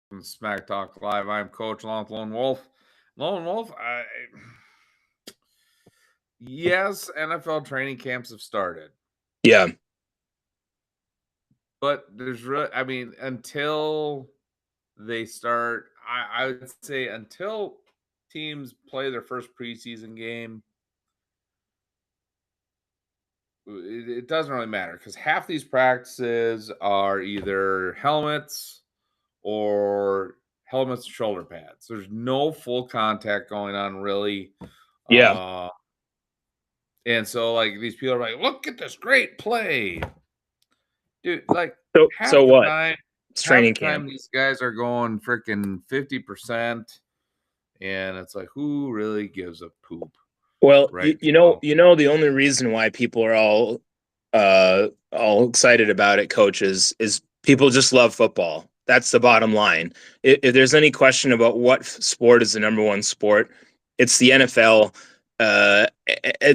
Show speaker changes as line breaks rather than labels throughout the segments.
From Smack Talk Live. I'm Coach Lone Wolf. Lone Wolf, yes, NFL training camps have started,
Yeah.
but there's really, until they start, I would say until teams play their first preseason game, it doesn't really matter because half these practices are either helmets and shoulder pads. There's no full contact going on really.
Yeah.
Uh, And so, like, these people are like, "Look at this great play, dude!" Like
So what? It's
half
training
the time
camp.
these guys are going freaking 50%, and it's like, who really gives a poop
Well,
right now?
the only reason why people are all excited about it, coaches, is people just love football. That's the bottom line. If there's any question about what sport is the number one sport, it's the NFL.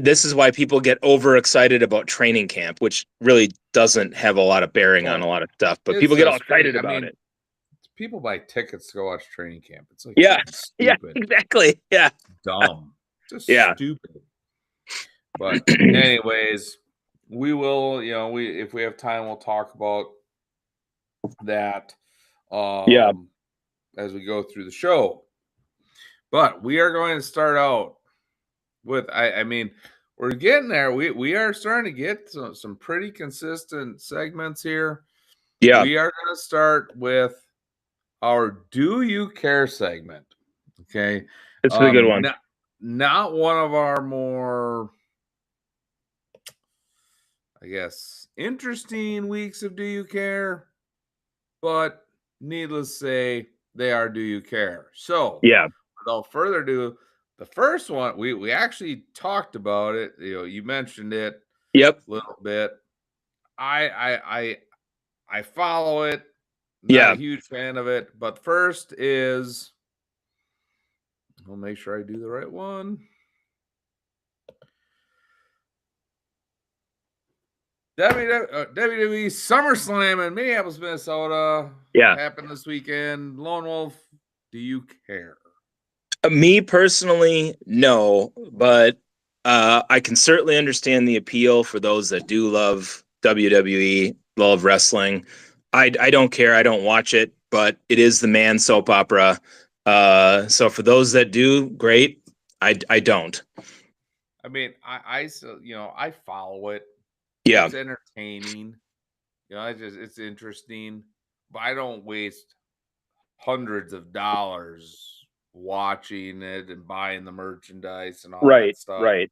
This is why people get overexcited about training camp, which really doesn't have a lot of bearing on a
Well,
lot of stuff. But
it's
people get all
just crazy.
excited about it.
People buy tickets to go watch training camp. It's like
Yeah,
freaking
yeah,
stupid,
exactly. Yeah,
dumb, just
yeah,
stupid. But anyways, we will. We if we have time, we'll talk about that
yeah,
um as we go through the show. But we are going to start out with we're getting there. We are starting to get some pretty consistent segments here.
yeah.
We are going to start with our Do You Care segment. Okay.
It's a good one.
Not one of our more, I guess, interesting weeks of Do You Care, but needless to say, they are Do You Care. So
Yeah.
without further ado, the first one we actually talked about it. You mentioned it
Yep.
a little bit. I I follow it. Not a
Yeah.
huge fan of it, but first is I'll make sure I do the right one. WWE SummerSlam in Minneapolis, Minnesota
Yeah.
happened this weekend. Lone Wolf, do you care?
Me personally, no, but I can certainly understand the appeal for those that do love WWE, love wrestling. I don't care. I don't watch it, but it is the man soap opera. So for those that do, great. I don't.
I still, I follow it.
Yeah.
It's entertaining. It's interesting, but I don't waste hundreds of dollars watching it and buying the merchandise and all that
Right.
stuff.
Right.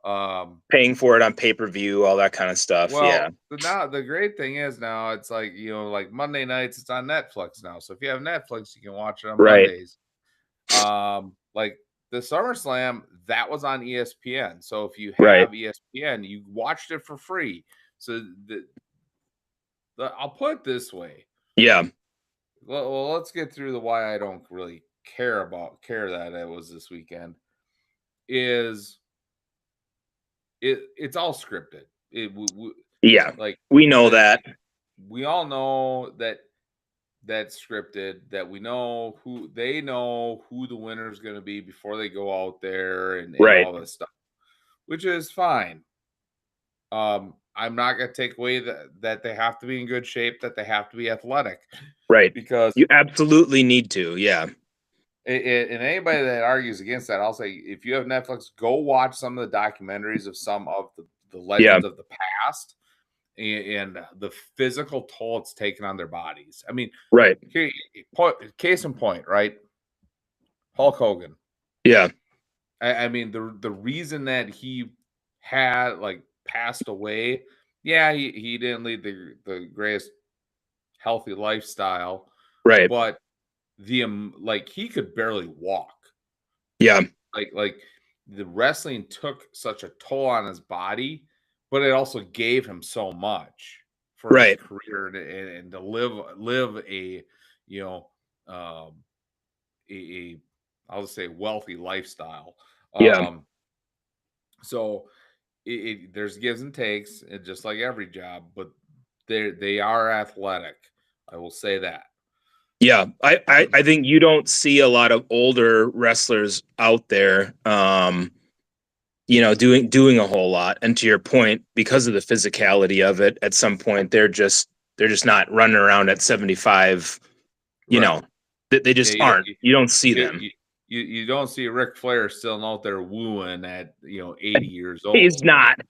Um,
Paying for it on pay-per-view, all that kind of stuff. Yeah.
well, now the great thing is now it's like like Monday nights it's on Netflix now. So if you have Netflix, you can watch it on
Right.
Mondays. Like the SummerSlam that was on ESPN. So if you
Right.
have ESPN, you watched it for free. So I'll put it this way.
Yeah.
Well, let's get through the why I don't really care that it was this weekend. Is it's all scripted.
Yeah.
Like
We know
the
that.
we all know that that's scripted. That we know who the winner is going to be before they go out there and
Right.
all this stuff, which is fine. I'm not going to take away that they have to be in good shape, that they have to be athletic,
Right.
because
You absolutely need to. Yeah.
and anybody that argues against that, I'll say if you have Netflix, go watch some of the documentaries of some of the
Yeah.
legends of the past and the physical toll it's taken on their bodies.
Right.
Case in point, right? Hulk Hogan.
Yeah.
The reason that he had like passed away, yeah, he didn't lead the greatest healthy lifestyle,
Right.
but like he could barely walk.
Yeah.
Like the wrestling took such a toll on his body, but it also gave him so much for his
Right.
career and to live a you know um a I'll just say wealthy lifestyle.
Yeah.
So there's gives and takes, just like every job, but they are athletic. I will say that.
Yeah, I think you don't see a lot of older wrestlers out there, doing a whole lot. And to your point, because of the physicality of it, at some point they're just not running around at 75. You
Right.
know, they
Yeah,
just aren't. You don't see
you,
them.
you, you don't see Ric Flair still out there wooing at 80 years
He's
old.
not.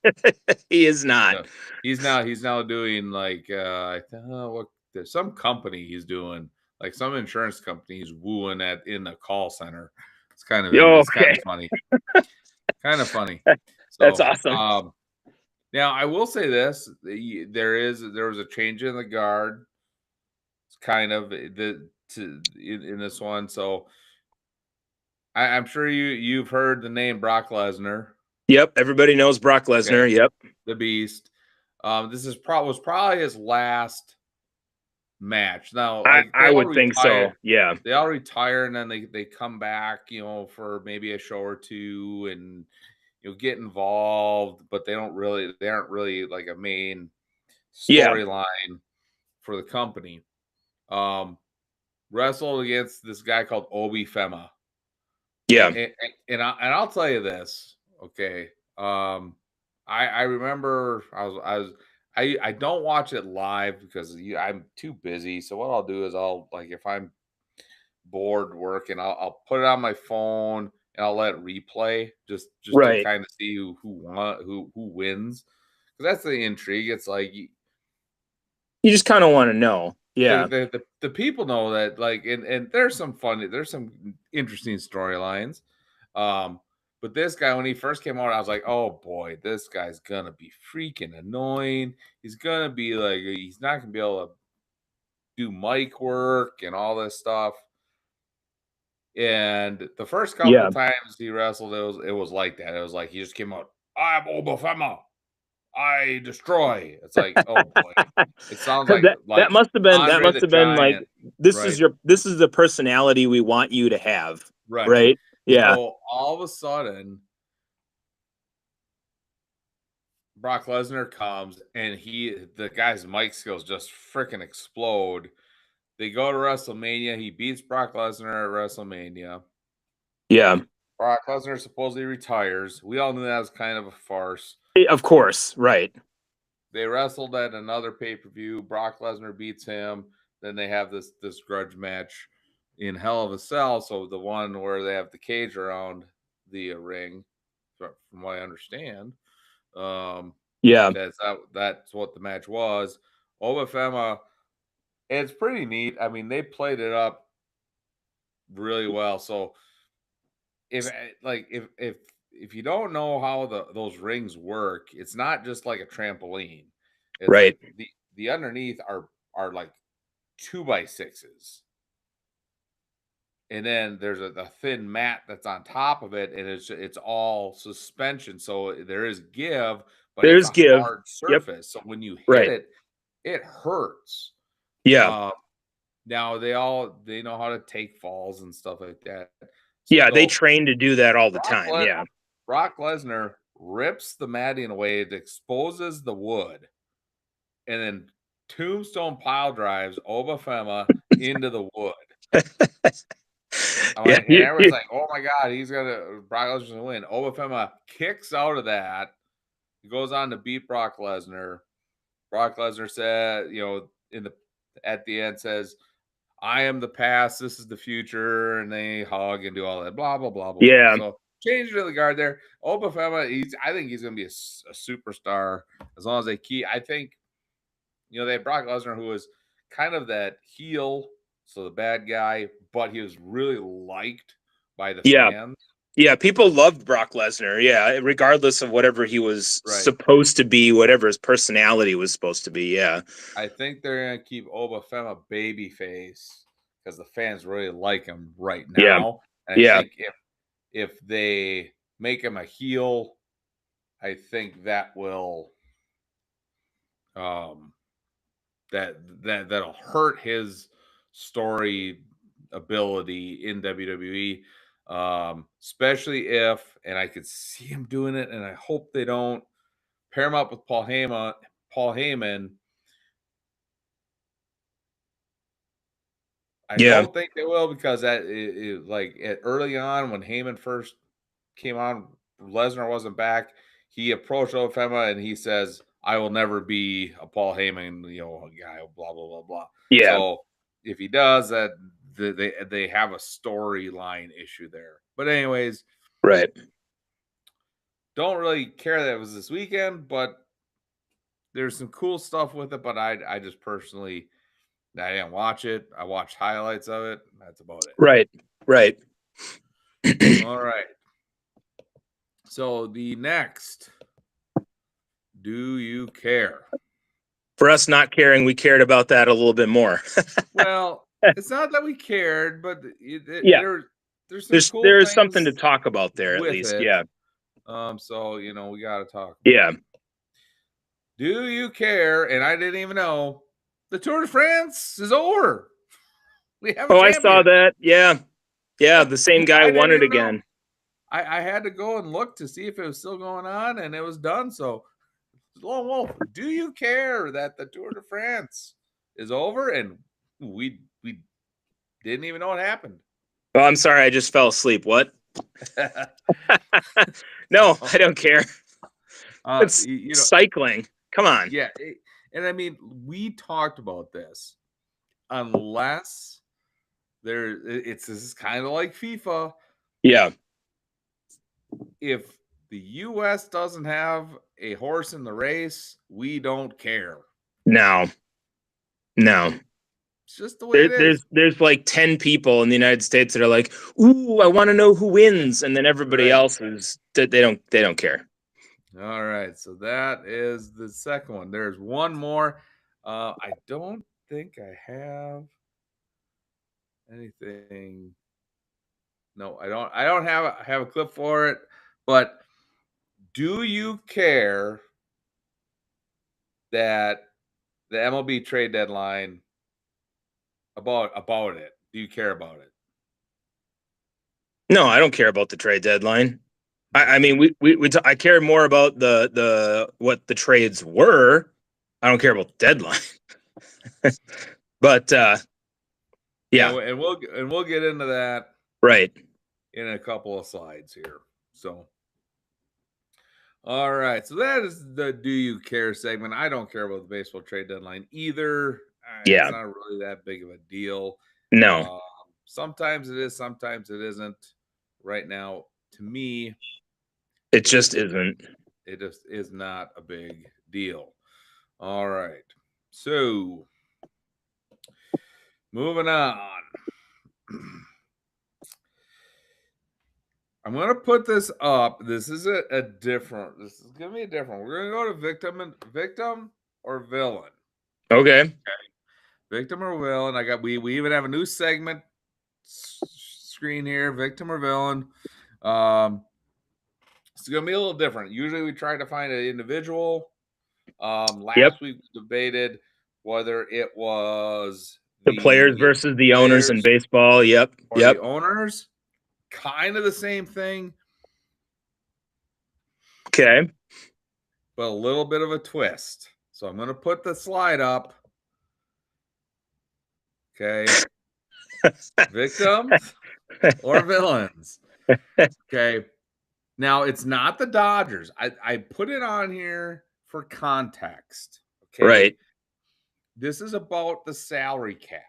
He is not.
No, he's now doing like what there's some company he's doing, like some insurance company he's wooing at in the call center. It's kind
Okay,
of funny. Kind of funny.
that's
So
awesome.
now I will say this: there was a change in the guard. It's kind of in this one. So I'm sure you've heard the name Brock Lesnar.
Yep, everybody knows Brock
Okay,
Lesnar. Yep.
the Beast. This was probably his last match. Now, like
I would think so. Yeah.
they all retire, and then they come back, for maybe a show or two, and get involved, but they aren't really like a main
Yeah.
storyline for the company. Um, Wrestled against this guy called Obi Fema,
Yeah.
and I'll tell you this, okay. I remember I don't watch it live because I'm too busy. So what I'll do is I'll like if I'm bored working, I'll put it on my phone and I'll let it replay just to
Right.
kind of see who wins, because that's the intrigue. It's like
You just kind of want to know. Yeah.
the people know that, like, and there's some interesting storylines. But this guy, when he first came out, I was like, oh boy, this guy's gonna be freaking annoying. He's gonna be like, he's not gonna be able to do mic work and all this stuff. And the first couple
Yeah.
times he wrestled, it was like that. It was like he just came out, I'm Obafema, I destroy. It's like, oh boy. It sounds like
That must have been
Andre the
like,
Giant, right?
this is the personality we want you to have.
Right.
Right. Yeah.
So all of a sudden, Brock Lesnar comes and the guy's mic skills just freaking explode. They go to WrestleMania. He beats Brock Lesnar at WrestleMania.
Yeah.
Brock Lesnar supposedly retires. We all knew that was kind of a farce.
Of course. Right.
They wrestled at another pay-per-view. Brock Lesnar beats him. Then they have this grudge match in Hell of a Cell. So the one where they have the cage around the ring, from what I understand.
Yeah.
That's what the match was. Obafema, it's pretty neat. I mean, they played it up really well. So if you don't know how those rings work, it's not just like a trampoline. It's
Right.
like the underneath are like 2x6s. And then there's a thin mat that's on top of it, and it's all suspension. So there is give, but it's
There's
a
give.
hard
Yep.
surface. So when you hit
Right.
it, it hurts.
Yeah.
Uh, Now they know how to take falls and stuff like that.
Yeah. They
So
train to do that all the
Brock,
time.
Le-
Yeah.
Brock Lesnar rips the matting away, it exposes the wood, and then tombstone pile drives Obafema into the wood. I'm
Yeah.
like, and everyone's like, "Oh my god, Brock Lesnar's gonna win." Obafema kicks out of that. He goes on to beat Brock Lesnar. Brock Lesnar said, at the end says, I am the past, this is the future, and they hug and do all that, blah blah blah blah blah.
Yeah.
So change to the guard there. Obafema, I think he's gonna be a superstar as long as they keep. I think they have Brock Lesnar, who was kind of that heel, so the bad guy, but he was really liked by the
Yeah.
fans.
Yeah, people loved Brock Lesnar. Yeah, regardless of whatever he was
Right.
supposed to be, whatever his personality was supposed to be. Yeah.
I think they're gonna keep Obafema babyface because the fans really like him right
Yeah.
now. And I
Yeah.
think if they make him a heel, I think that will that'll hurt his story ability in WWE. Especially if, and I could see him doing it, and I hope they don't pair him up with Paul Heyman. I don't think they will because early on when Heyman first came on, Lesnar wasn't back. He approached Ofema and he says, "I will never be a Paul Heyman, guy." Blah blah blah blah.
Yeah.
So if he does that, they have a storyline issue there. But anyways,
right.
Don't really care that it was this weekend, but there's some cool stuff with it. But I just personally, I didn't watch it. I watched highlights of it. That's about it.
Right. Right.
All right. So the next, do you care?
For us not caring, we cared about that a little bit more.
Well, it's not that we cared, but
there's something to talk about there at least.
It.
Yeah.
So we got to talk.
Yeah.
Do you care? And I didn't even know the Tour de France is over. We have.
I saw that. Yeah. Yeah. The same guy won it again.
I had to go and look to see if it was still going on, and it was done. So, Lone Wolf, do you care that the Tour de France is over? And we didn't even know what happened.
Oh, I'm sorry. I just fell asleep. What? No, I don't care. It's cycling. Come on.
Yeah. And I mean, we talked about this. Unless this is kind of like FIFA.
Yeah.
If the U.S. doesn't have a horse in the race, we don't care.
No.
It's just the way it is.
There's like 10 people in the United States that are like, "Ooh, I want to know who wins," and then everybody else is they don't care.
All right, so that is the second one. There's one more. I don't think I have anything. No, I don't. I don't have a clip for it. But do you care that the MLB trade deadline about it? Do you care about it?
No, I don't care about the trade deadline. I mean, I care more about the what the trades were. I don't care about the deadline. But yeah,
and we'll get into that
right
in a couple of slides here. So, all right, so that is the "Do You Care" segment. I don't care about the baseball trade deadline either.
Yeah,
it's not really that big of a deal.
No,
sometimes it is, sometimes it isn't. Right now, to me,
it just isn't.
It just is not a big deal. All right, so moving on. I'm going to put this up. This is a different. This is going to be a different. We're going to go to victim or villain.
Okay.
Victim or villain. We even have a new segment screen here. Victim or villain. It's going to be a little different. Usually we try to find an individual. Last week we debated whether it was
the players versus the owners in baseball. Yep.
The owners. Kind of the same thing.
Okay.
But a little bit of a twist. So I'm going to put the slide up. Okay. Victims or villains. Okay. Now, it's not the Dodgers. I put it on here for context. Okay.
Right.
This is about the salary cap.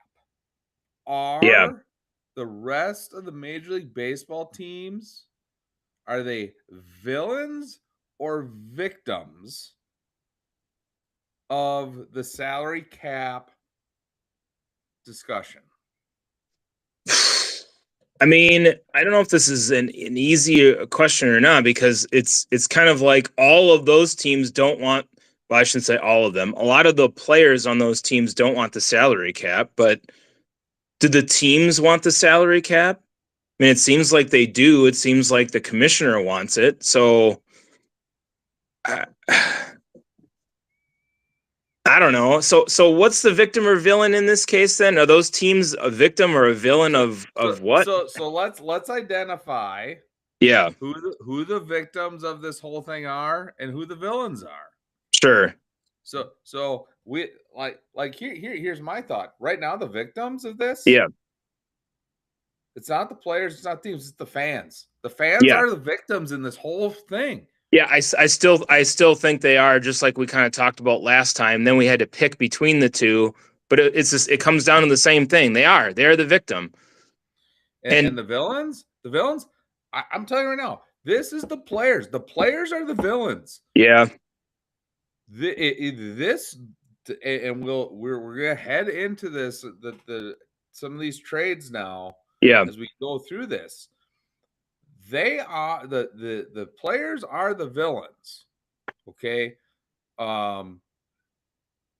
The rest of the Major League Baseball teams, are they villains or victims of the salary cap discussion?
I mean, I don't know if this is an easy question or not, because it's kind of like all of those teams don't want, well, I shouldn't say all of them. A lot of the players on those teams don't want the salary cap, but do the teams want the salary cap? I mean, it seems like they do. It seems like the commissioner wants it. So I don't know. So what's the victim or villain in this case then? Are those teams a victim or a villain of what?
So let's identify who the victims of this whole thing are and who the villains are.
Sure.
So we here's my thought. Right now, the victims of this, It's not the players, it's not teams, it's the fans. The fans
Yeah.
are the victims in this whole thing.
Yeah, I still think they are, just like we kind of talked about last time. Then we had to pick between the two, but it comes down to the same thing. They're the victim.
And the villains, I'm telling you right now, this is the players. The players are the villains.
Yeah.
And we're gonna head into this some of these trades now.
Yeah.
As we go through this, they are the players are the villains. Okay.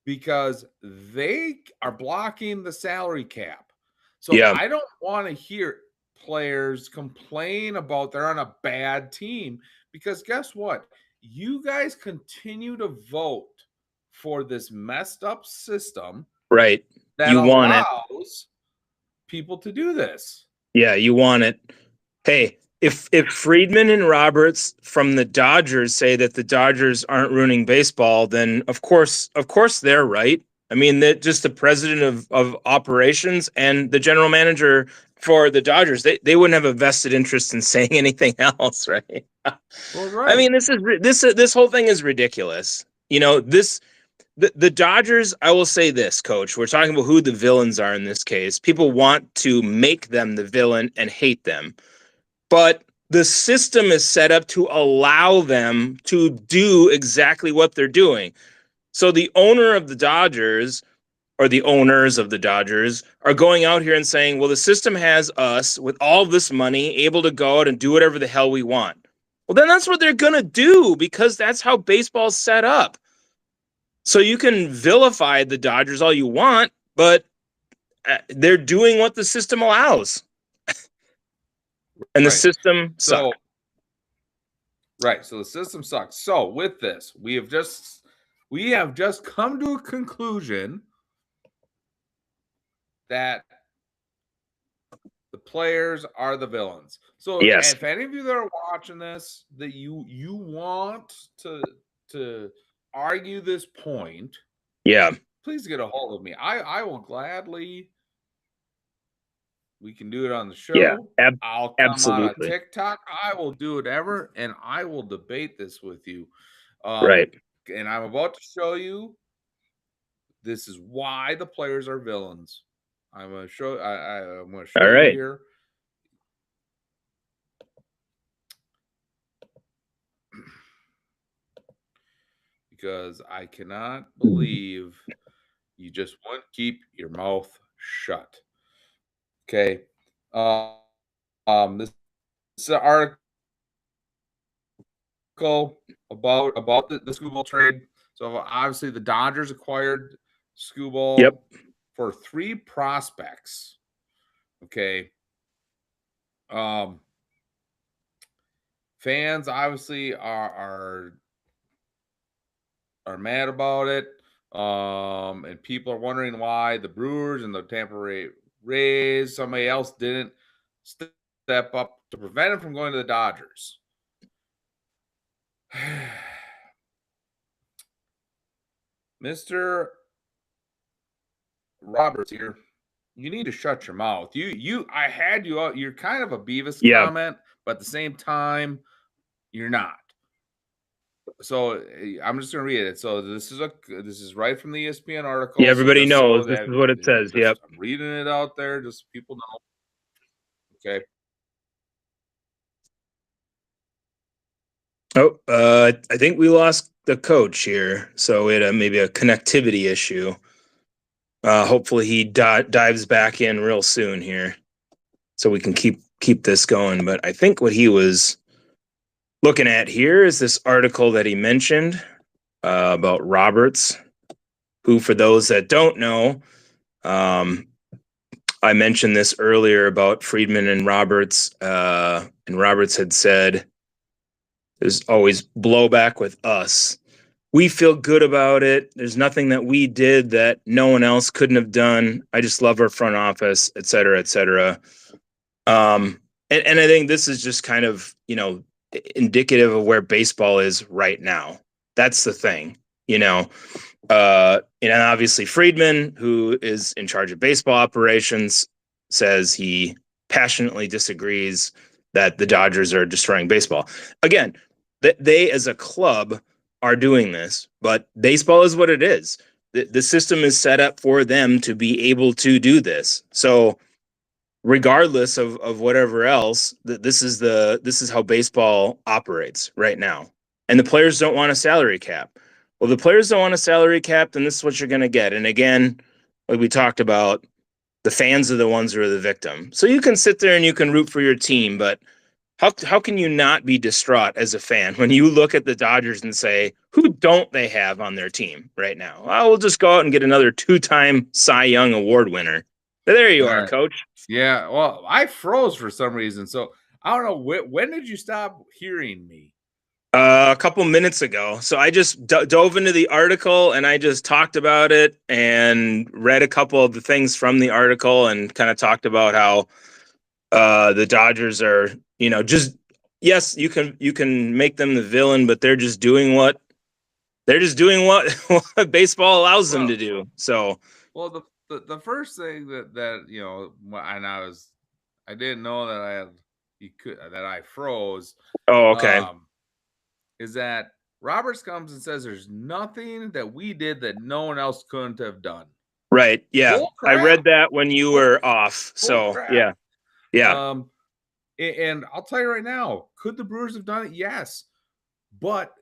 Because they are blocking the salary cap. So
Yeah.
I don't want to hear players complain about they're on a bad team, because guess what? You guys continue to vote for this messed up system.
Right.
That
You want it.
allows people to do this.
Yeah, you want it. Hey, if Friedman and Roberts from the Dodgers say that the Dodgers aren't ruining baseball, then of course they're right. I mean, that just the president of operations and the general manager for the Dodgers, they wouldn't have a vested interest in saying anything else, right?
Well, right.
I mean, this whole thing is ridiculous. You know, the Dodgers, I will say this, Coach, we're talking about who the villains are in this case. People want to make them the villain and hate them. But the system is set up to allow them to do exactly what they're doing. So the owner of the Dodgers, or the owners of the Dodgers, are going out here and saying, well, the system has us with all this money able to go out and do whatever the hell we want. Well, then that's what they're going to do, because that's how baseball's set up. So you can vilify the Dodgers all you want, but they're doing what the system allows. And the system sucks.
Right. So the system sucks. So with this, we have just come to a conclusion that the players are the villains. So
yes.
If any of you that are watching this, that you want to argue this point,
yeah,
please get a hold of me. I will gladly. We can do it on the show.
Yeah,
I'll come
absolutely.
on a TikTok. I will do whatever, and I will debate this with you.
Right.
And I'm about to show you. This is why the players are villains. I'm going to show. I'm going to show you here. Because I cannot believe you just won't keep your mouth shut. Okay. This is an article about the Skubal trade. So obviously the Dodgers acquired Skubal for 3 prospects. Okay. Fans obviously are mad about it. And people are wondering why the Brewers and the Tampa Rays, somebody else didn't step up to prevent him from going to the Dodgers. Mr. Roberts here, you need to shut your mouth. I had you out. You're kind of a Beavis comment, but at the same time, you're not. So I'm just going to read it. So this is right from the ESPN article.
Yeah, everybody knows this is what it says. Yep.
I'm reading it out there just so people know. Okay.
Oh, I think we lost the coach here. So we had maybe a connectivity issue. Hopefully he dives back in real soon here, so we can keep this going. But I think what he was looking at here is this article that he mentioned about Roberts, who, for those that don't know, I mentioned this earlier about Friedman and Roberts, and Roberts had said, there's always blowback with us. We feel good about it. There's nothing that we did that no one else couldn't have done. I just love our front office, et cetera, et cetera. And I think this is just kind of, indicative of where baseball is right now. That's the thing, and obviously Friedman, who is in charge of baseball operations, says he passionately disagrees that the Dodgers are destroying baseball. Again, they as a club are doing this, but baseball is what it is. The system is set up for them to be able to do this. So regardless of whatever else, this is how baseball operates right now. And the players don't want a salary cap. Well, the players don't want a salary cap, then this is what you're going to get. And again, like we talked about, the fans are the ones who are the victim. So you can sit there and you can root for your team, but how can you not be distraught as a fan when you look at the Dodgers and say, who don't they have on their team right now? Oh, we'll just go out and get another 2-time Cy Young Award winner. There you are, Coach.
Yeah, well, I froze for some reason. So I don't know, when did you stop hearing me?
A couple minutes ago. So I just dove into the article and I just talked about it and read a couple of the things from the article and kind of talked about how the Dodgers are, just, yes, you can make them the villain, but they're just doing what what baseball allows them to do. So,
well, the first thing that and I didn't know that I froze.
oh, okay.
Is that Roberts comes and says there's nothing that we did that no one else couldn't have done.
Right. Yeah. I read that when you were off. So yeah. Yeah.
And I'll tell you right now, could the Brewers have done it? Yes. But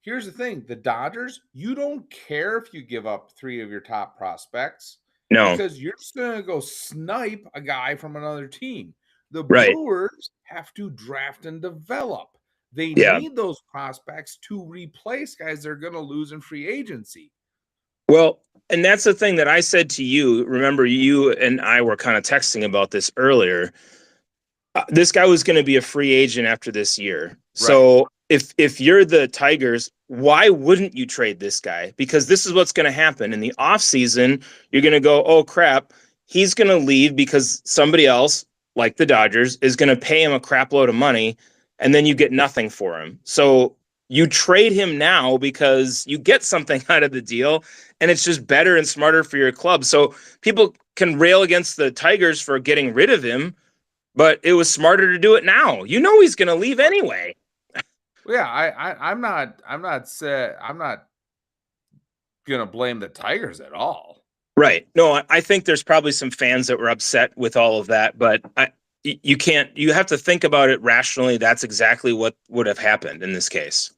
here's the thing, the Dodgers, you don't care if you give up 3 of your top prospects.
No.
Because you're just going to go snipe a guy from another team. The
Right.
Brewers have to draft and develop. They need those prospects to replace guys they're going to lose in free agency.
Well, and that's the thing that I said to you. Remember, you and I were kind of texting about this earlier. This guy was going to be a free agent after this year. Right. So if you're the Tigers, why wouldn't you trade this guy? Because this is what's going to happen. In the offseason, you're going to go, oh, crap, he's going to leave because somebody else, like the Dodgers, is going to pay him a crap load of money, and then you get nothing for him. So you trade him now because you get something out of the deal, and it's just better and smarter for your club. So people can rail against the Tigers for getting rid of him, but it was smarter to do it now. He's going to leave anyway.
Well, yeah, I'm not gonna blame the Tigers at all.
Right. No, I think there's probably some fans that were upset with all of that, but you have to think about it rationally. That's exactly what would have happened in this case.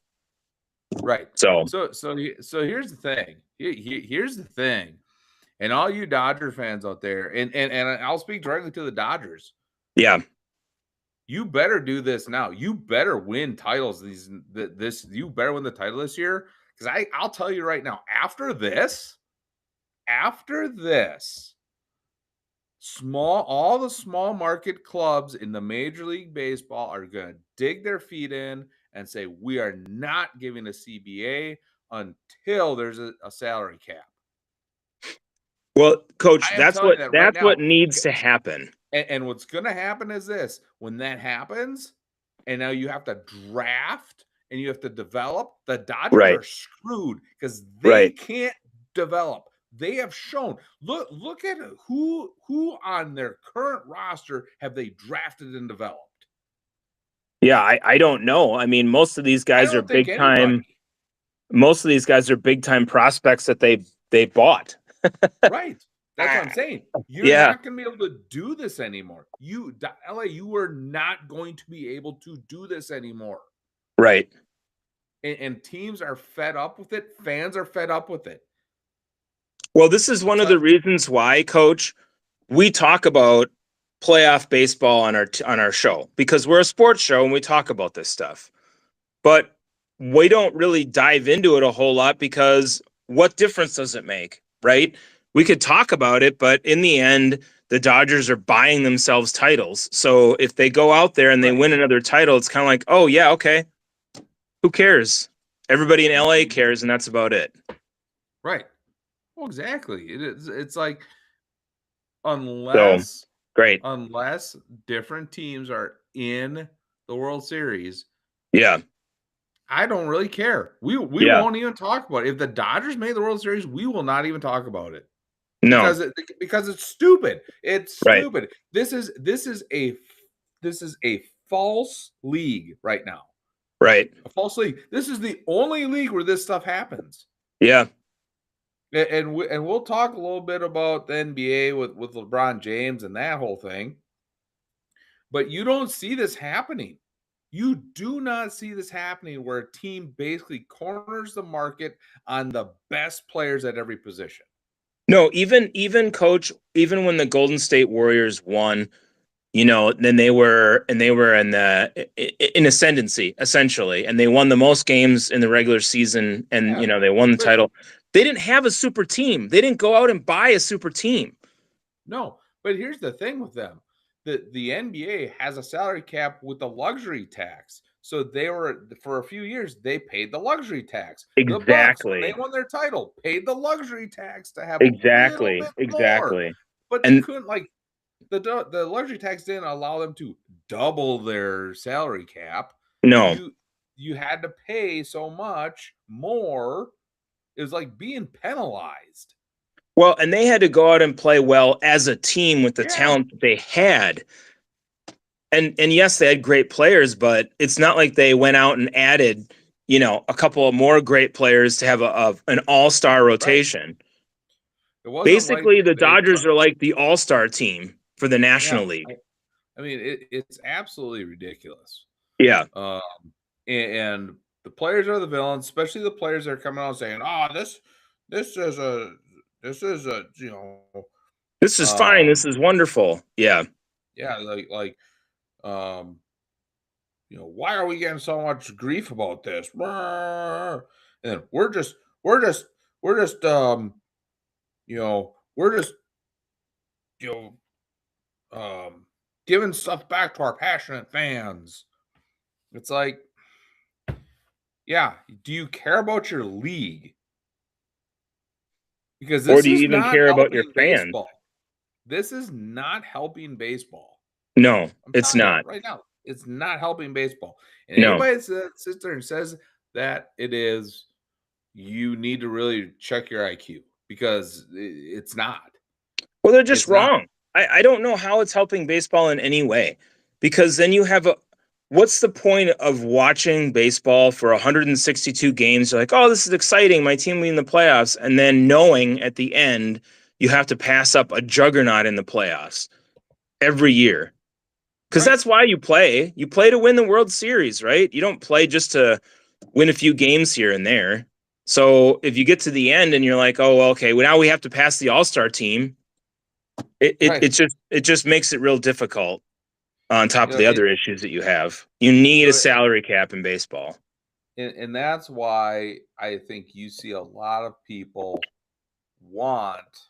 Right. So here's the thing. Here's the thing. And all you Dodger fans out there, and I'll speak directly to the Dodgers.
Yeah.
You better do this now. You better win titles. You better win the title this year. Because I'll tell you right now, after this, all the small market clubs in the Major League Baseball are going to dig their feet in and say, we are not giving a CBA until there's a salary cap.
Well, Coach, that's what needs to happen.
And what's going to happen is this: when that happens, and now you have to draft and you have to develop, the Dodgers are screwed because they can't develop. They have shown. Look at who on their current roster have they drafted and developed?
Yeah, I don't know. I mean, most of these guys are big time. Most of these guys are big time prospects that they bought.
Right. That's what I'm saying. You're not going to be able to do this anymore. LA, you are not going to be able to do this anymore.
Right.
And teams are fed up with it. Fans are fed up with it.
Well, this is one of the reasons why, Coach, we talk about playoff baseball on our show, because we're a sports show and we talk about this stuff. But we don't really dive into it a whole lot because what difference does it make, right? We could talk about it, but in the end, the Dodgers are buying themselves titles. So if they go out there and they win another title, it's kind of like, oh, yeah, okay. Who cares? Everybody in LA cares, and that's about it.
Right. Well, exactly. It's like unless different teams are in the World Series.
Yeah.
I don't really care. We won't even talk about it. If the Dodgers made the World Series, we will not even talk about it.
No.
Because it's stupid. It's
Right.
stupid. This is a false league right now.
Right.
A false league. This is the only league where this stuff happens.
Yeah.
And we'll talk a little bit about the NBA with LeBron James and that whole thing. But you don't see this happening. You do not see this happening where a team basically corners the market on the best players at every position.
No, even coach, even when the Golden State Warriors won, then they were in ascendancy essentially, and they won the most games in the regular season, and they won the title. They didn't have a super team. They didn't go out and buy a super team.
No, but here's the thing with them. The NBA has a salary cap with the luxury tax. So they were, for a few years, they paid the luxury tax.
Exactly.
The Bucks, when they won their title, paid the luxury tax to have
exactly.
a little bit more. But they couldn't, the luxury tax didn't allow them to double their salary cap.
No.
You had to pay so much more. It was like being penalized.
Well, and they had to go out and play well as a team with the talent that they had. And yes, they had great players, but it's not like they went out and added, a couple of more great players to have an all-star rotation. Right. Basically, the Dodgers are like the all-star team for the National League.
I mean, it's absolutely ridiculous.
Yeah.
And the players are the villains, especially the players that are coming out saying, "Oh, this is
fine. This is wonderful." Yeah.
Yeah, why are we getting so much grief about this? And we're just giving stuff back to our passionate fans. It's like, yeah, do you care about your league? Because this, or do you even care about your fans? Baseball. This is not helping baseball.
No, it's not.
Right now, it's not helping baseball. And anybody that sits there and says that it is, you need to really check your IQ, because it's not.
Well, they're just wrong. I don't know how it's helping baseball in any way, because then you have what's the point of watching baseball for 162 games? You're like, oh, this is exciting. My team will be in the playoffs. And then knowing at the end, you have to pass up a juggernaut in the playoffs every year. Because that's why you play. You play to win the World Series, right? You don't play just to win a few games here and there. So if you get to the end and you're like, oh, okay, well, now we have to pass the all-star team, it just makes it real difficult on top of the other issues that you have. You need a salary cap in baseball.
And that's why I think you see a lot of people want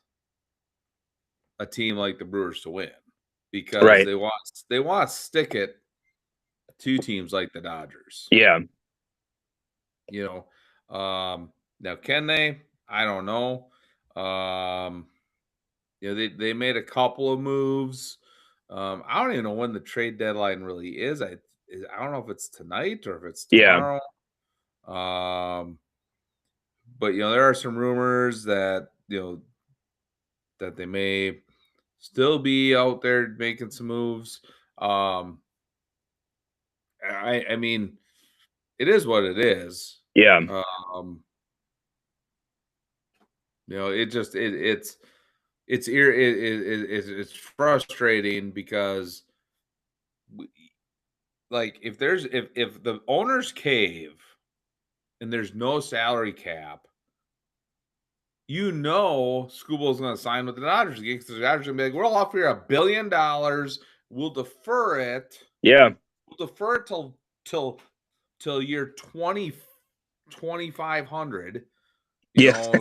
a team like the Brewers to win, because they want to stick it to teams like the Dodgers.
Yeah.
Now can they? I don't know. They made a couple of moves. I don't even know when the trade deadline really is. I don't know if it's tonight or if it's tomorrow. Yeah. But there are some rumors that that they may still be out there making some moves. I mean, it is what it is.
Yeah.
It's frustrating, because if the owners cave and there's no salary cap, Scooble's going to sign with the Dodgers again, because the Dodgers are going to be like, we'll offer you $1 billion. We'll defer it.
Yeah.
We'll defer it till year 2500.
Yeah.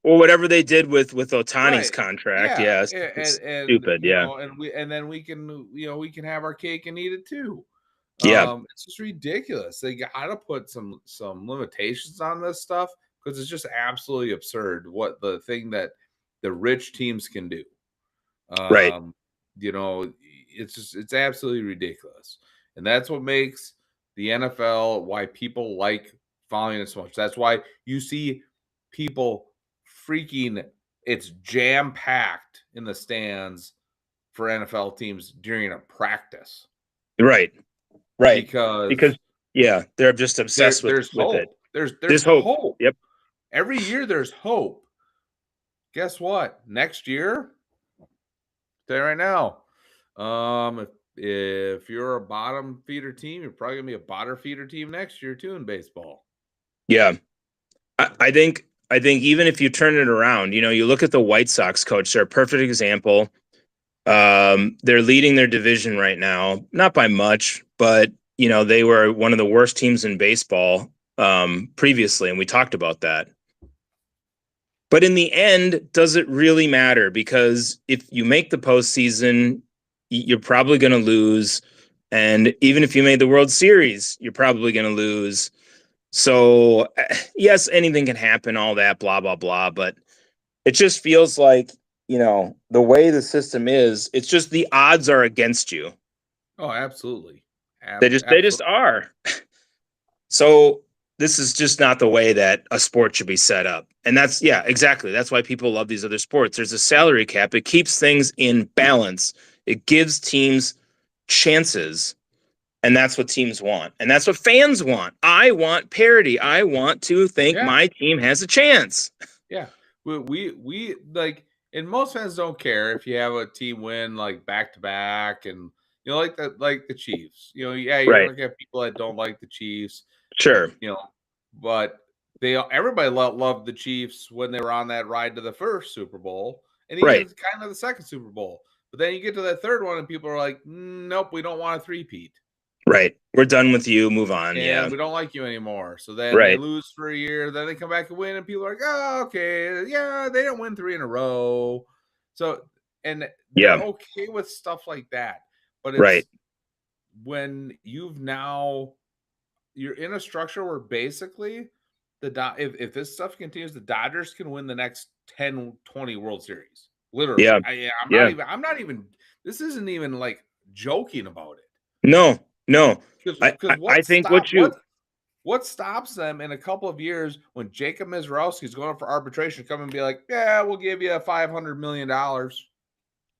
Well, whatever they did with Ohtani's contract, it's stupid.
And then we can have our cake and eat it too.
Yeah,
it's just ridiculous. They got to put some limitations on this stuff, because it's just absolutely absurd what the thing that the rich teams can do.
Right.
It's absolutely ridiculous, and that's what makes the NFL, why people like following it so much. That's why you see people freaking it's jam packed in the stands for NFL teams during a practice.
Right.
Because
yeah, they're just obsessed
there's
with
hope.
it.
There's hope.
Yep.
Every year there's hope. Guess what? Next year, tell you right now, if you're a bottom feeder team, you're probably gonna be a bottom feeder team next year too in baseball.
Yeah. I think even if you turn it around, you look at the White Sox, coach, they're a perfect example. They're leading their division right now, not by much, but they were one of the worst teams in baseball previously, and we talked about that. But in the end, does it really matter? Because if you make the postseason, you're probably going to lose. And even if you made the World Series, you're probably going to lose. So, yes, anything can happen, all that, blah, blah, blah. But it just feels like, the way the system is, it's just the odds are against you.
Oh, absolutely.
They just are. So this is just not the way that a sport should be set up. And that's, yeah, exactly. That's why people love these other sports. There's a salary cap. It keeps things in balance. It gives teams chances. And that's what teams want. And that's what fans want. I want parity. I want to think my team has a chance.
Yeah. We like, and most fans don't care if you have a team win like back to back and like the Chiefs. You're gonna get people that don't like the Chiefs.
Sure.
But everybody loved the Chiefs when they were on that ride to the first Super Bowl and even kind of the second Super Bowl. But then you get to that third one and people are like, nope, we don't want a three-peat.
Right. We're done with you. Move on.
And we don't like you anymore. So then they lose for a year. Then they come back and win. And people are like, oh, okay. Yeah, they didn't win 3 in a row. So, and they're okay with stuff like that. But it's when you're in a structure where basically if this stuff continues, the Dodgers can win the next 10, 20 World Series. Literally.
Yeah.
I'm not even, this isn't even like joking about it.
No.
I think what stops them in a couple of years when Jacob Mizrowski is going up for arbitration, come and be like, yeah, we'll give you $500 million.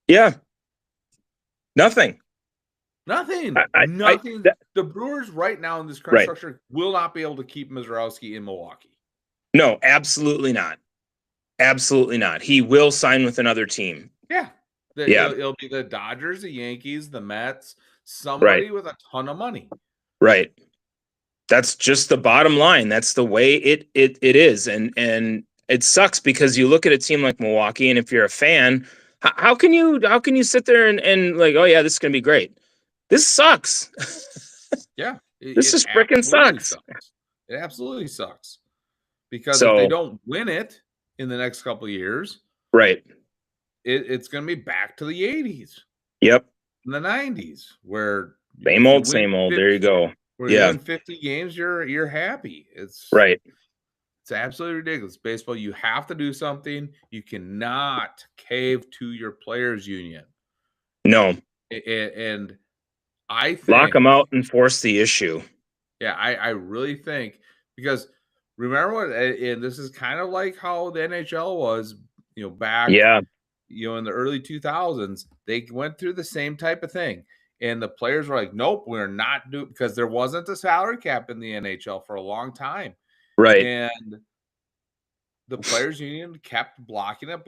Yeah. Nothing.
Nothing. The Brewers right now in this current structure will not be able to keep Mizrowski in Milwaukee.
No, absolutely not. Absolutely not. He will sign with another team.
Yeah. It'll be the Dodgers, the Yankees, the Mets, somebody with a ton of money.
Right. That's just the bottom line. That's the way it is. And it sucks because you look at a team like Milwaukee, and if you're a fan, how can you sit there and like, oh yeah, this is gonna be great. This sucks.
Yeah.
This is freaking sucks.
It absolutely sucks. Because if they don't win it in the next couple of years, it's going to be back to the 80s.
Yep.
In the 90s, where
same old. There you go.
Where you win 50 games, you're happy. It's absolutely ridiculous. Baseball, you have to do something. You cannot cave to your players' union.
No.
And I think
lock them out and force the issue.
Yeah, I really think, because remember what, and this is kind of like how the NHL was, back, in the early 2000s, they went through the same type of thing. And the players were like, nope, we're not doing, because there wasn't a salary cap in the NHL for a long time.
Right.
And the players union kept blocking it.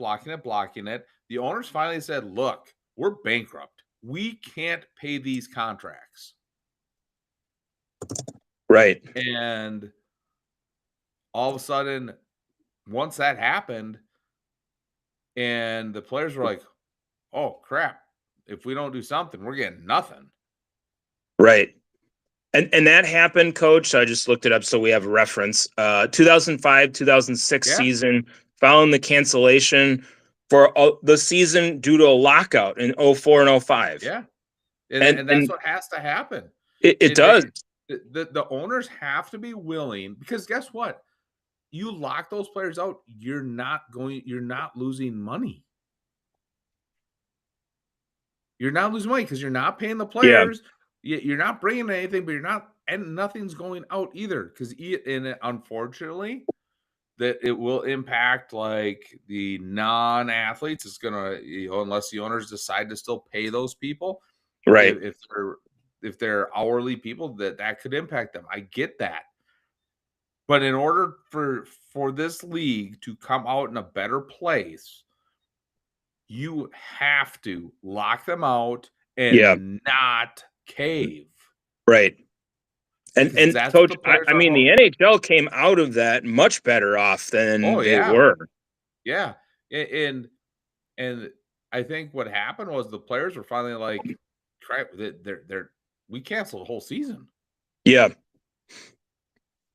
The owners finally said, look, we're bankrupt. We can't pay these contracts.
Right.
And all of a sudden, once that happened, and the players were like, oh, crap. If we don't do something, we're getting nothing.
Right. And that happened, Coach. I just looked it up so we have a reference. 2005, 2006 season, following the cancellation for the season due to a lockout in 04 and 05.
Yeah. And that's what has to happen.
It does.
The owners have to be willing, because guess what? You lock those players out, you're not losing money. You're not losing money because you're not paying the players. Yeah. You're not bringing anything, but and nothing's going out either. Because unfortunately, that it will impact like the non-athletes. It's gonna, unless the owners decide to still pay those people,
Right.
if they're hourly people, that could impact them. I get that. But in order for this league to come out in a better place, you have to lock them out
Yeah.
and not cave.
Right.
Because
And
that's what
coach,
the players
I
are
mean, the NHL came out of that much better off than
Oh
they
yeah.
were.
Yeah. And I think what happened was the players were finally like, crap, we canceled the whole season.
Yeah.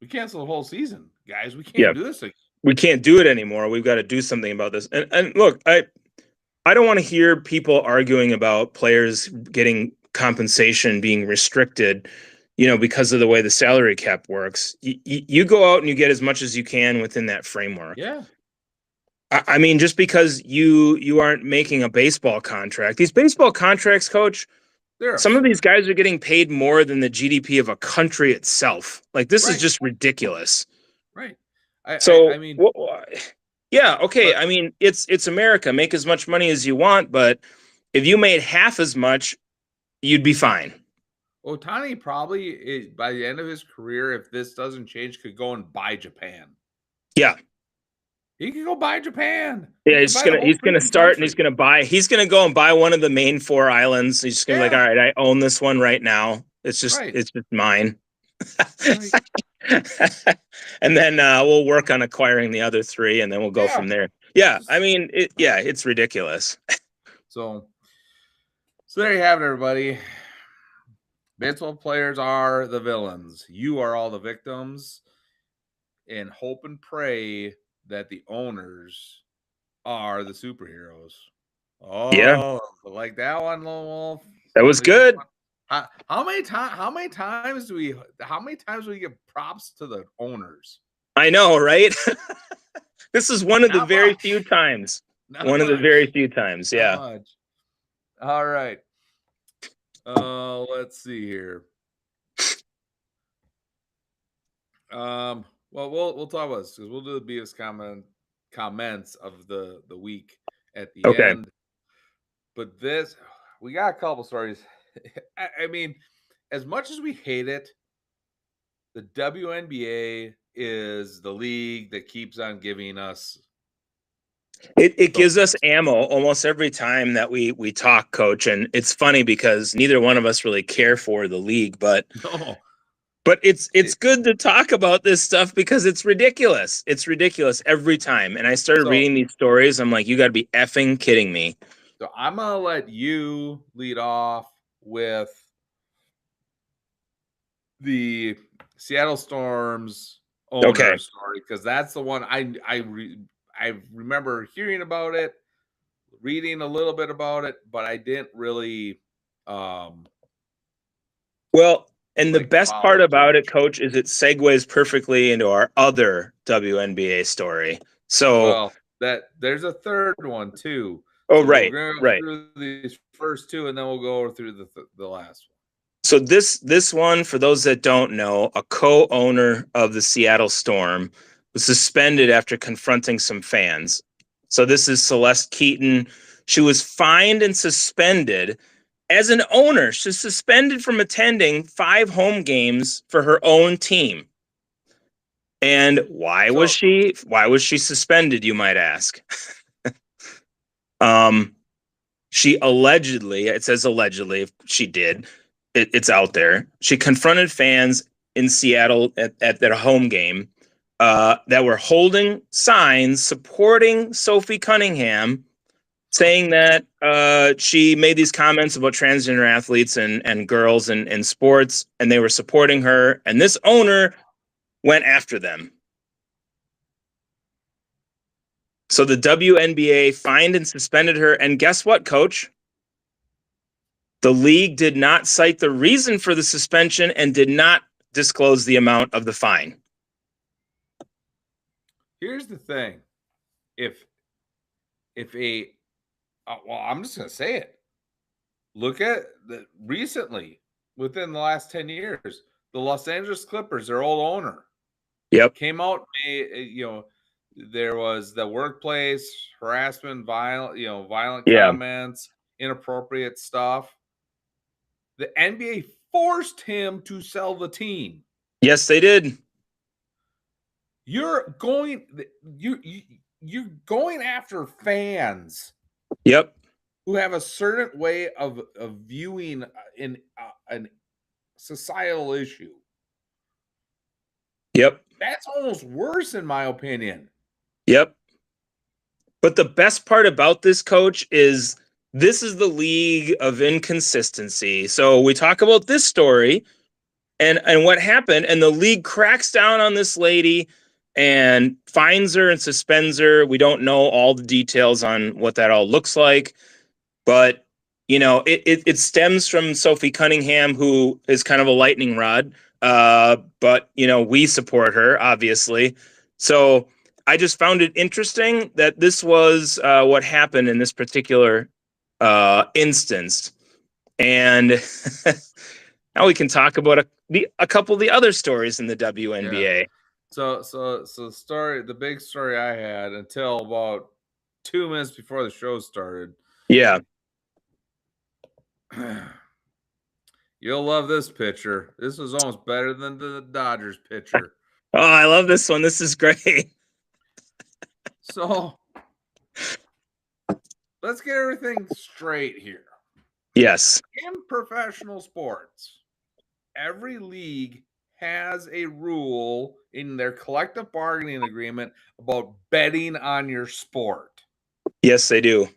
We canceled the whole season, guys. We
Yeah.
can't do this again.
We can't do it anymore. We've got to do something about this. And look, I don't want to hear people arguing about players getting compensation being restricted, because of the way the salary cap works. You go out and you get as much as you can within that framework.
Yeah.
I mean, just because you aren't making a baseball contract, these baseball contracts, coach, some of these guys are getting paid more than the GDP of a country itself. Like, this is just ridiculous.
Right.
I
mean,
yeah, okay. I mean, it's America. Make as much money as you want, but if you made half as much, you'd be fine.
Ohtani probably, by the end of his career, if this doesn't change, could go and buy Japan.
Yeah.
He could go buy Japan.
Yeah, he's gonna start and he's gonna go and buy one of the main 4 islands. He's just gonna be like, all right, I own this one right now. It's just mine. And then we'll work on acquiring the other 3, and then we'll go from there. Yeah, I mean, it's ridiculous.
So there you have it, everybody. Baseball players are the villains. You are all the victims. And hope and pray that the owners are the superheroes. Oh, yeah. Like that one, Lone Wolf.
That was good.
How many times do we give props to the owners?
I know, right? This is one of the very few times. One of the very few times, yeah.
All right. Let's see here. Well, we'll talk about this because we'll do the BS comments of the week at the end. But we got a couple stories. I mean, as much as we hate it, the WNBA is the league that keeps on giving us.
It gives us ammo almost every time that we talk, Coach, and it's funny because neither one of us really care for the league, but it's good to talk about this stuff because it's ridiculous. It's ridiculous every time. And I started reading these stories. I'm like, you got to be effing kidding me.
So I'm gonna let you lead off with the Seattle Storm's owner story, because that's the one I remember hearing about it, reading a little bit about it, but I didn't really.
And the best part about it, Coach, is it segues perfectly into our other WNBA story. So
there's a third one too.
Oh, so right,
we're gonna go through these first 2, and then we'll go through the last one.
So this one, for those that don't know, a co-owner of the Seattle Storm was suspended after confronting some fans. So this is Celeste Keaton. She was fined and suspended as an owner. She's suspended from attending 5 home games for her own team. And why was she suspended, you might ask? She allegedly, it says allegedly, if she did, it's out there. She confronted fans in Seattle at their home game that were holding signs supporting Sophie Cunningham, saying that she made these comments about transgender athletes and girls in sports, and they were supporting her. And this owner went after them. So the WNBA fined and suspended her. And guess what, Coach? The league did not cite the reason for the suspension and did not disclose the amount of the fine.
Here's the thing. I'm just going to say it. Look at recently, within the last 10 years, the Los Angeles Clippers, their old owner,
came
out, There was the workplace harassment, violent
Yeah.
comments, inappropriate stuff. The NBA forced him to sell the team.
Yes, they did.
You're going after fans.
Yep.
Who have a certain way of viewing in an societal issue.
Yep.
That's almost worse, in my opinion.
Yep. But the best part about this, Coach, is this is the league of inconsistency. So we talk about this story and what happened, and the league cracks down on this lady and fines her and suspends her. We don't know all the details on what that all looks like, but it stems from Sophie Cunningham, who is kind of a lightning rod. But we support her, obviously. So I just found it interesting that this was what happened in this particular instance. And now we can talk about a couple of the other stories in the WNBA.
Yeah. So the big story I had until about 2 minutes before the show started.
Yeah.
You'll love this picture. This was almost better than the Dodgers picture.
Oh, I love this one. This is great.
So let's get everything straight here.
Yes.
In professional sports, every league has a rule in their collective bargaining agreement about betting on your sport.
Yes, they do.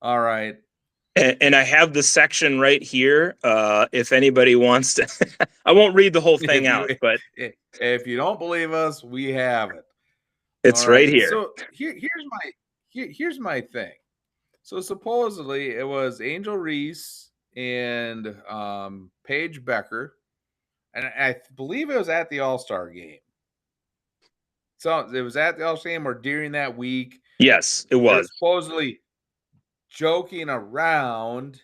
All right.
And I have the section right here. If anybody wants to, I won't read the whole thing out, but
if you don't believe us, we have it.
It's right here.
So here's my thing. So supposedly it was Angel Reese and Paige Becker, and I believe it was at the All-Star game. So it was at the All-Star game or during that week.
Yes, it was.
Supposedly joking around,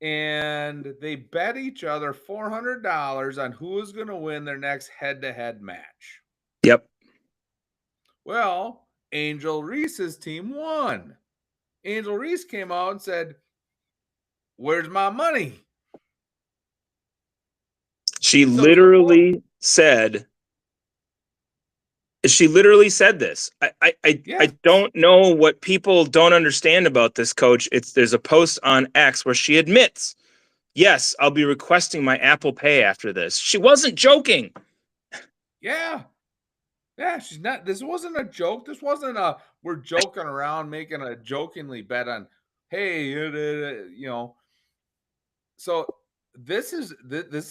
and they bet each other $400 on who was going to win their next head-to-head match.
Yep.
Well, Angel Reese's team won. Angel Reese came out and said, "Where's my money?"
She literally said this. I don't know what people don't understand about this, Coach. There's a post on X where she admits, yes, I'll be requesting my Apple Pay after this. She wasn't joking.
Yeah, she's not. This wasn't a joke. This wasn't we're joking around, making a jokingly bet on, hey, So this is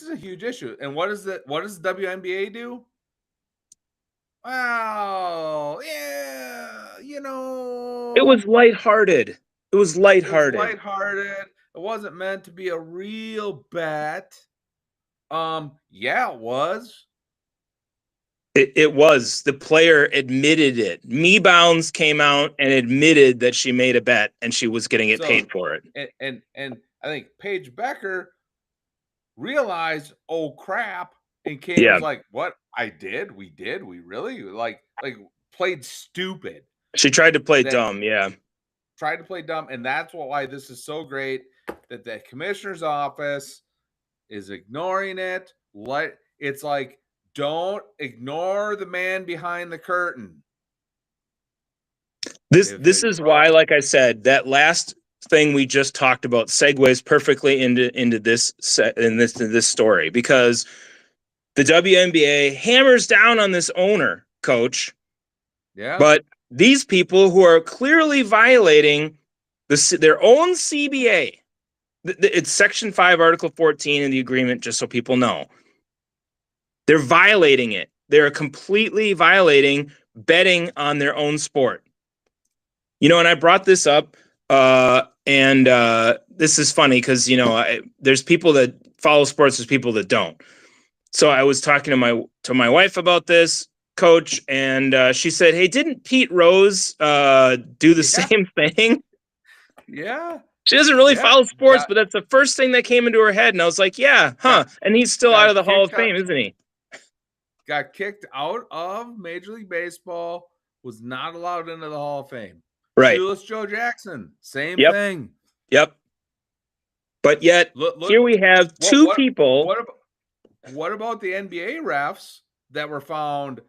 a huge issue. And what does the WNBA do? Well, yeah,
it was lighthearted. It was lighthearted.
It wasn't meant to be a real bet. Yeah, it was.
It was. The player admitted it. Me Bounds came out and admitted that she made a bet and she was getting it paid for it.
And I think Paige Becker realized, oh crap, and was like, "What? We really like played stupid."
She tried to play dumb, yeah.
Tried to play dumb, and that's why this is so great that the commissioner's office is ignoring it. It's like, don't ignore the man behind the curtain.
This is why, like I said, that last thing we just talked about segues perfectly into this story, because the WNBA hammers down on this owner, Coach.
Yeah.
But these people who are clearly violating their own CBA, it's Section 5, Article 14 in the agreement, just so people know. They're violating it. They're completely violating betting on their own sport. And I brought this up, and this is funny because, there's people that follow sports, there's people that don't. So I was talking to my wife about this, Coach, and she said, "Hey, didn't Pete Rose do the same thing?"
Yeah.
She doesn't really follow sports, but that's the first thing that came into her head. And I was like, yeah, huh. And he's still out of the Hall of Fame, isn't he?
got kicked out of Major League Baseball, was not allowed into the Hall of Fame.
Right.
Shoeless Joe Jackson, same
Yep.
thing.
Yep. But yet, here we have two people.
What about the NBA refs that were found?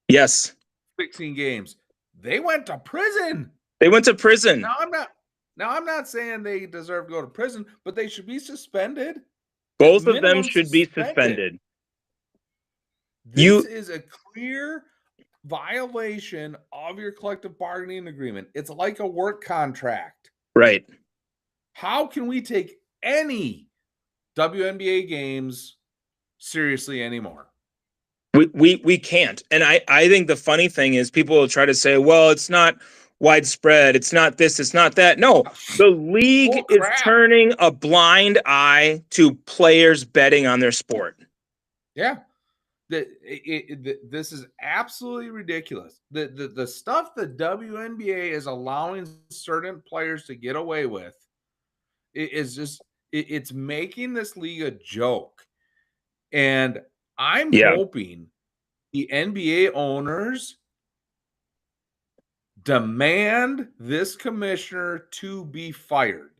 Yes.
16 games. They went to prison.
They went to prison.
Now I'm not saying they deserve to go to prison, but they should be suspended.
Both of them should be suspended.
This is a clear violation of your collective bargaining agreement. It's like a work contract.
Right.
How can we take any WNBA games seriously anymore?
We can't. And I think the funny thing is people will try to say, well, it's not widespread. It's not this, it's not that. No, the league is turning a blind eye to players betting on their sport.
Yeah. This is absolutely ridiculous. The stuff the WNBA is allowing certain players to get away with is just it's making this league a joke. And I'm hoping the NBA owners demand this commissioner to be fired.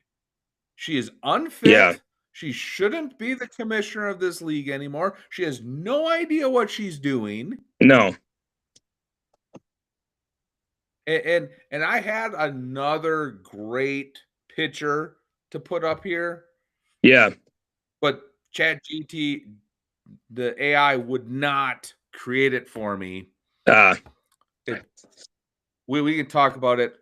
She is unfit.
Yeah.
She shouldn't be the commissioner of this league anymore. She has no idea what she's doing.
No.
And I had another great picture to put up here.
Yeah.
But ChatGPT, the AI, would not create it for me. We can talk about it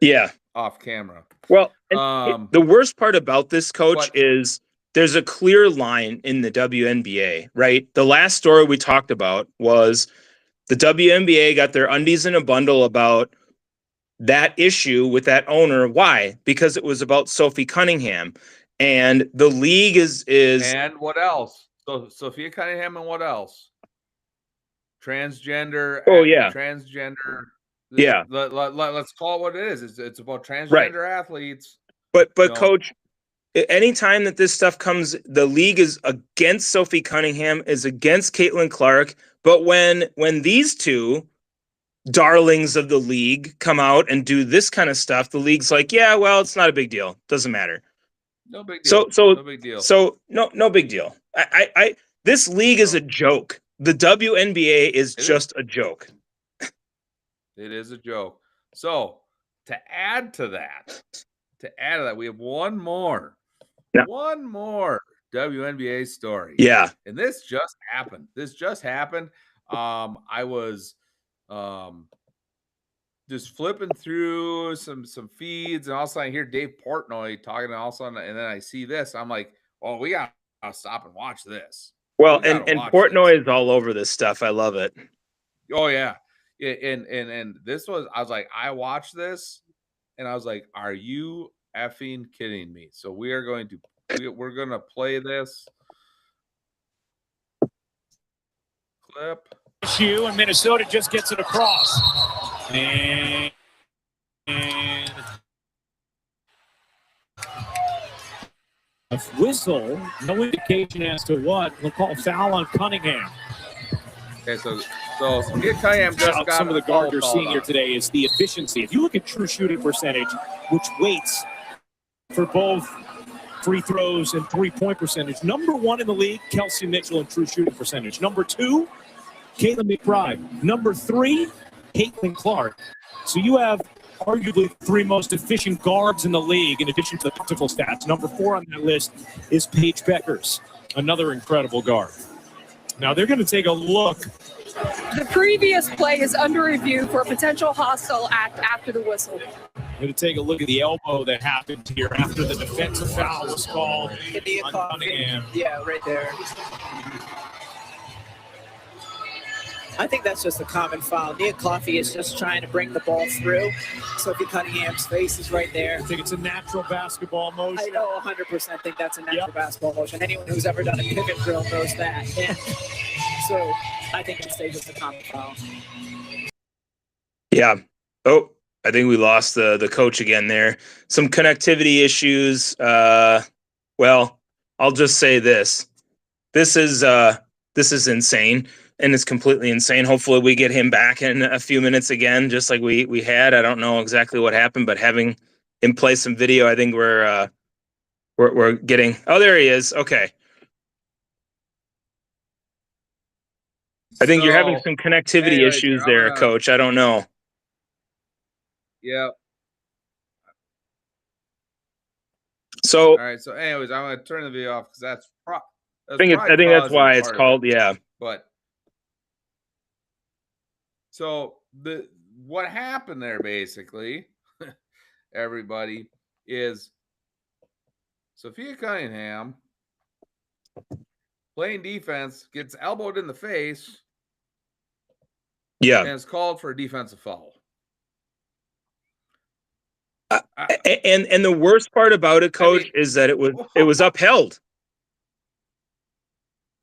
off camera.
Well, the worst part about this, Coach, is there's a clear line in the WNBA, right? The last story we talked about was the WNBA got their undies in a bundle about that issue with that owner. Why? Because it was about Sophie Cunningham. And the league is
And what else? So Sophia Cunningham and what else? Transgender.
Oh, yeah.
Transgender.
Yeah.
Let's call it what it is. It's about transgender athletes.
But Coach, anytime that this stuff comes, the league is against Sophie Cunningham, is against Caitlin Clark. But when these two darlings of the league come out and do this kind of stuff, the league's like, yeah, well, it's not a big deal. Doesn't matter.
No big deal. No big deal.
So no big deal. This league is a joke. The WNBA is just a joke.
It is a joke. So to add to that, we have one more WNBA story.
Yeah.
And this just happened. I was just flipping through some feeds, and all of a sudden I hear Dave Portnoy talking, and all of a sudden, and then I see this. I'm like, oh, we got to stop and watch this.
Well, and Portnoy is all over this stuff. I love it.
Oh, yeah. And this was, I was like, I watched this, and I was like, are you effing kidding me? So we're going to play this clip.
Issue, and Minnesota just gets it across. And a whistle, no indication as to what. We'll call foul on Cunningham.
Okay, so Cunningham just got
some of the guard you're seeing here today is the efficiency. If you look at true shooting percentage, which weights for both free throws and three-point percentage, number one in the league, Kelsey Mitchell in true shooting percentage. Number two, Caitlin McBride. Number three, Caitlin Clark. So you have arguably the three most efficient guards in the league in addition to the technical stats. Number four on that list is Paige Beckers, another incredible guard. Now they're going to take a look.
The previous play is under review for a potential hostile act after the whistle.
Going to take a look at the elbow that happened here after the defensive foul was called on Cunningham.
Yeah, right there. I think that's just a common foul. Nia Coffey is just trying to bring the ball through. Sophie Cunningham's face is right there.
I think it's a natural basketball motion.
I know 100% think that's a natural basketball motion. Anyone who's ever done a pivot drill knows that. And so I think it stays just a common foul.
Yeah. Oh, I think we lost the coach again there. Some connectivity issues. Well, I'll just say this. This is insane. and it's completely insane. Hopefully we get him back in a few minutes again, just like we had. I don't know exactly what happened, but having him play some video, I think we're getting. Oh, there he is. Okay. I think you're having some connectivity
anyways,
issues
I'm
there,
gonna-
Coach. I don't know.
Yeah.
So
All right. So, anyways, I'm gonna turn the video off because
I think that's why it's called. Yeah.
But so what happened there basically, everybody, is Sophia Cunningham playing defense gets elbowed in the face
Yeah.
and is called for a defensive foul.
And the worst part about it, Coach, is that it was upheld.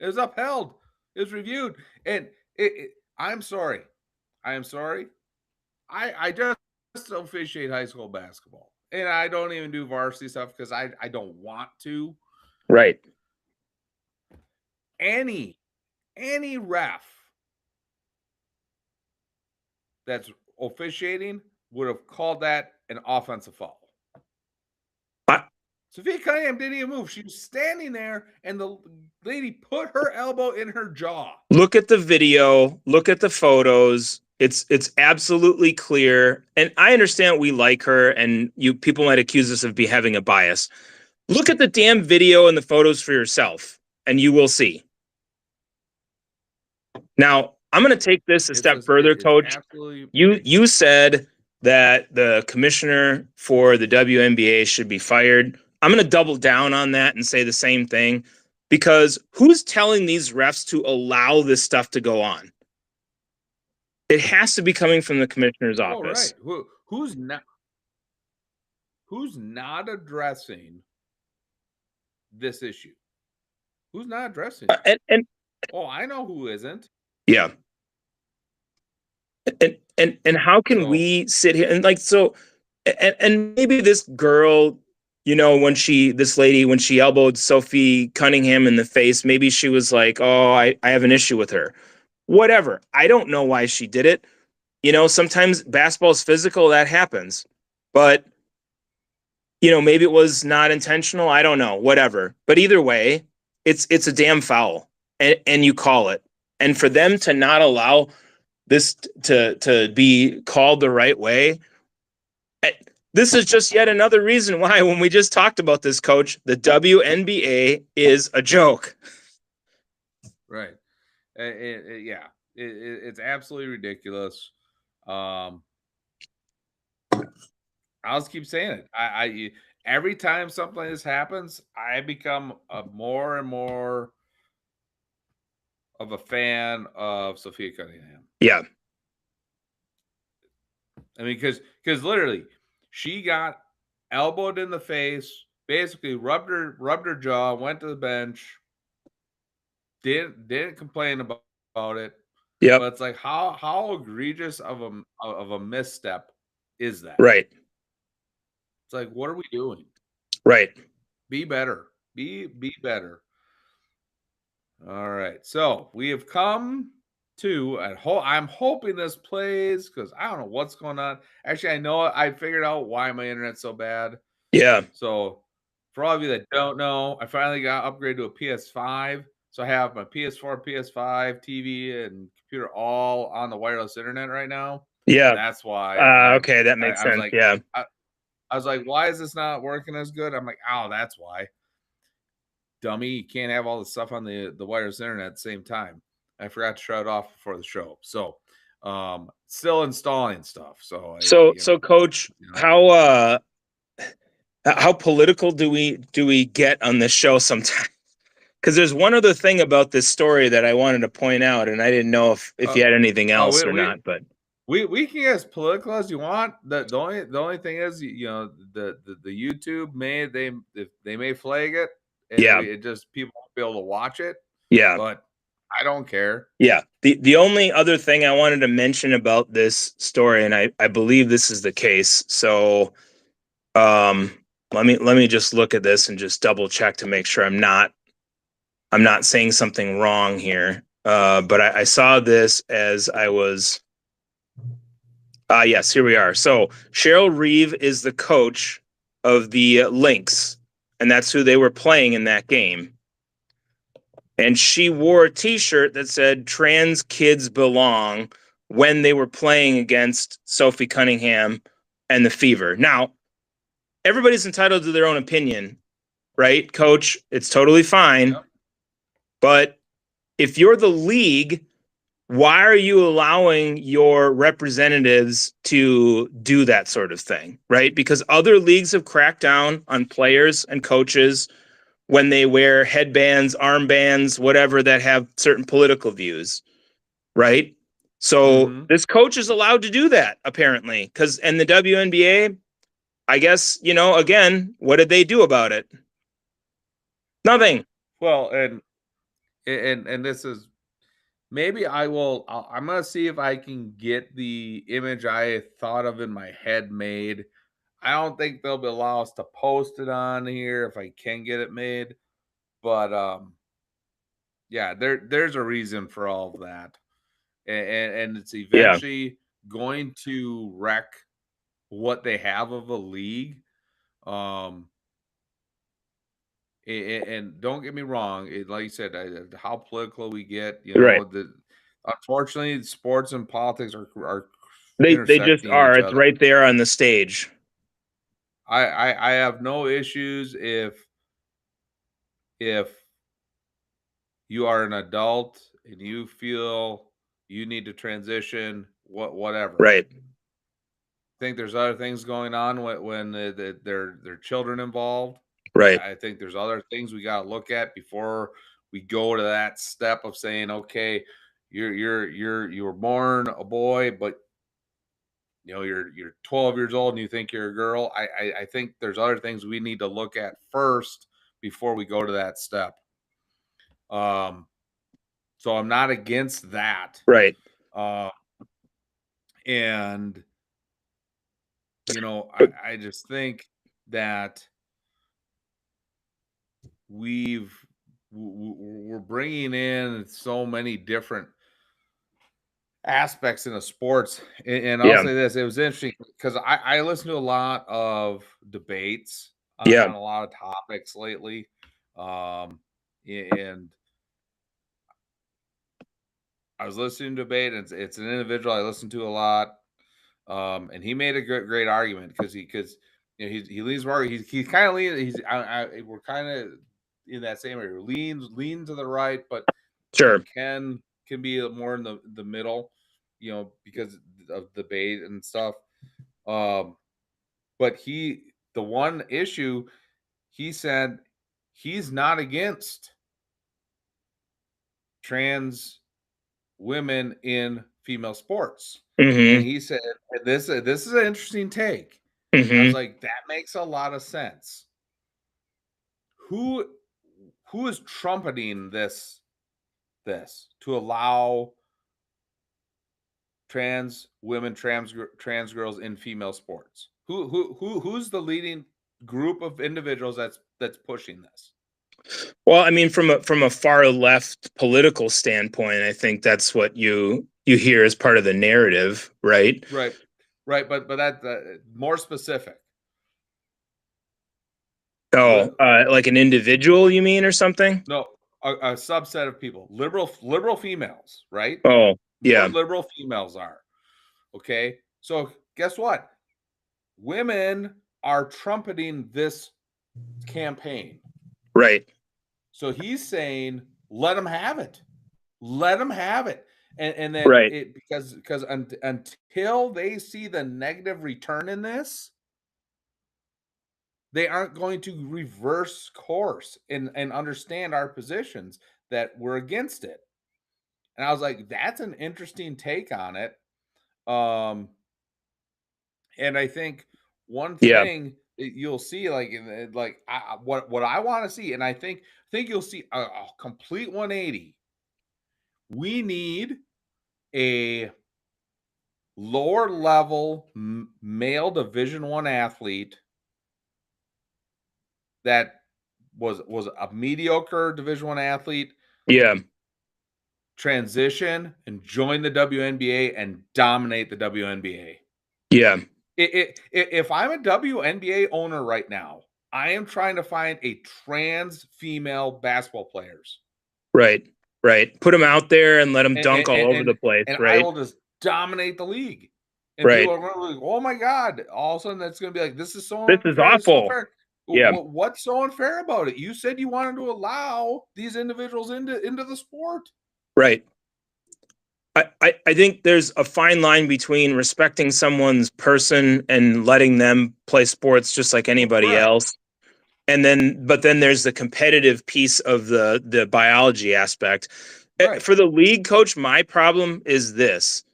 It was upheld. It was reviewed, and I'm sorry. I am sorry. I just officiate high school basketball, and I don't even do varsity stuff because I don't want to.
Right.
Any ref that's officiating would have called that an offensive foul. Sophia Cunningham didn't even move. She was standing there, and the lady put her elbow in her jaw.
Look at the video. Look at the photos. It's absolutely clear. And I understand we like her, and people might accuse us of having a bias. Look at the damn video and the photos for yourself, and you will see. Now, I'm going to take this a step further, Coach. You said that the commissioner for the WNBA should be fired. I'm going to double down on that and say the same thing, because who's telling these refs to allow this stuff to go on? It has to be coming from the commissioner's office.
Right. Who's not addressing this issue? Who's not addressing it? I know who isn't.
Yeah. And how can we sit here and and maybe this girl, when this lady elbowed Sophie Cunningham in the face, maybe she was like, oh, I have an issue with her. Whatever. I don't know why she did it. Sometimes basketball is physical, that happens. But, maybe it was not intentional. I don't know. Whatever. But either way, it's a damn foul. And you call it. And for them to not allow this to be called the right way, this is just yet another reason why, when we just talked about this, Coach, the WNBA is a joke.
Right. It's absolutely ridiculous. I'll just keep saying it. I every time something like this happens, I become more and more of a fan of Sophia Cunningham.
Yeah.
I mean, because literally, she got elbowed in the face, basically rubbed her jaw, went to the bench, didn't complain about it.
Yeah.
But it's like, how egregious of a misstep is that?
Right.
It's like, what are we doing?
Right.
Be better. Be better. All right. So we have come to I'm hoping this plays, because I don't know what's going on. Actually, I know I figured out why my internet's so bad.
Yeah.
So for all of you that don't know, I finally got upgraded to a PS5. So I have my PS4, PS5, TV, and computer all on the wireless internet right now.
Yeah.
That's why.
Okay, that makes sense.
Like,
yeah.
I was like, why is this not working as good? I'm like, oh, that's why. Dummy, you can't have all the stuff on the wireless internet at the same time. I forgot to shut it off before the show. So still installing stuff. So
Coach, how political do we get on this show sometimes? Because there's one other thing about this story that I wanted to point out, and I didn't know if you had anything else or not. But
we can get as political as you want. The only thing is, the YouTube they may flag it. And it just, people won't be able to watch it.
Yeah,
but I don't care.
Yeah. The only other thing I wanted to mention about this story, and I believe this is the case. So let me just look at this and just double check to make sure I'm not saying something wrong here. but I saw this as I was. Yes, here we are. So Cheryl Reeve is the coach of the Lynx, and that's who they were playing in that game. And she wore a T-shirt that said "Trans kids belong" when they were playing against Sophie Cunningham and the Fever. Now, everybody's entitled to their own opinion, right, Coach? It's totally fine.
Yep.
But if you're the league, why are you allowing your representatives to do that sort of thing, right? Because other leagues have cracked down on players and coaches when they wear headbands, armbands, whatever, that have certain political views, right? So this coach is allowed to do that, apparently, and the WNBA, I guess, again, what did they do about it? Nothing.
Well, and this is, maybe I'm going to see if I can get the image I thought of in my head made. I don't think they'll allow us to post it on here if I can get it made. But yeah, there's a reason for all of that. And it's eventually going to wreck what they have of a league. And don't get me wrong, like you said, how political we get,
Right.
Unfortunately, sports and politics are
They just
intersecting
are.
each
It's
other.
right there on the stage.
I have no issues if you are an adult and you feel you need to transition, whatever.
Right.
I think there's other things going on when there are children involved.
Right.
I think there's other things we got to look at before we go to that step of saying, okay, you were born a boy, but you're 12 years old and you think you're a girl. I think there's other things we need to look at first before we go to that step. So I'm not against that.
Right.
And I just think that we're bringing in so many different aspects into sports, and I'll say this: it was interesting because I listened to a lot of debates on a lot of topics lately, and I was listening to debate, and it's an individual I listen to a lot, and he made a great argument because he leans more. He's kind of leaning. We're kind of in that same area. Lean to the right, but
sure
can be more in the middle, because of debate and stuff. But the one issue, he said he's not against trans women in female sports. And he said, this is an interesting take. I was like, that makes a lot of sense. Who is trumpeting this to allow trans women, trans girls in female sports? Who's the leading group of individuals that's pushing this?
Well, I mean, from a far left political standpoint, I think that's what you hear as part of the narrative, right?
Right. But that more specific.
Oh, like an individual, you mean, or something?
No, a subset of people, liberal females, right?
Oh, yeah.
What liberal females are. Okay, so guess what? Women are trumpeting this campaign,
right?
So he's saying, let them have it, and then
right.
because until they see the negative return in this, they aren't going to reverse course and understand our positions that we're against it. And I was like, that's an interesting take on it. And I think one thing that you'll see, what I want to see, and I think you'll see a complete 180. We need a lower level male Division I athlete that was a mediocre Division I athlete.
Yeah.
transition and join the WNBA and dominate the WNBA.
Yeah.
If I'm a WNBA owner right now, I am trying to find a trans female basketball players.
Right. Put them out there and let them dunk all over the place,
and
right?
I will just dominate the league. And
Right.
people are going to be like, oh my God. All of a sudden that's going to be like, this is so
This
unfair.
is awful.
So fair.
Yeah.
What's so unfair about it? You said you wanted to allow these individuals into the sport.
Right. I think there's a fine line between respecting someone's person and letting them play sports just like anybody else. And but then there's the competitive piece of the biology aspect. Right. For the league, coach, my problem is this.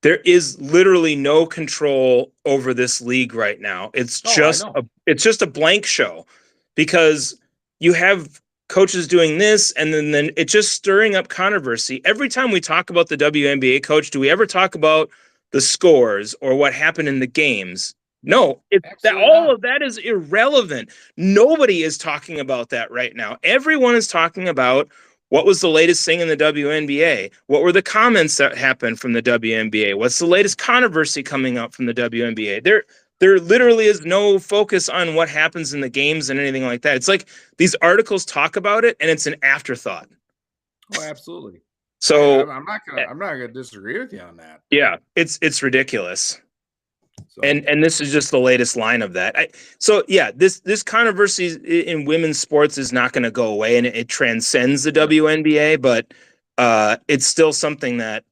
There is literally no control over this league right now. It's just a blank show, because you have coaches doing this, and then it's just stirring up controversy. Every time we talk about the WNBA, coach, do we ever talk about the scores or what happened in the games? No, all of that is irrelevant. Nobody is talking about that right now. Everyone is talking about what was the latest thing in the WNBA? What were the comments that happened from the WNBA? What's the latest controversy coming up from the WNBA? There literally is no focus on what happens in the games and anything like that. It's like these articles talk about it and it's an afterthought.
Oh, absolutely.
So
I'm not gonna disagree with you on that.
Yeah, it's ridiculous. So. And this is just the latest line of that. This controversy in women's sports is not going to go away, and it transcends the WNBA, but it's still something that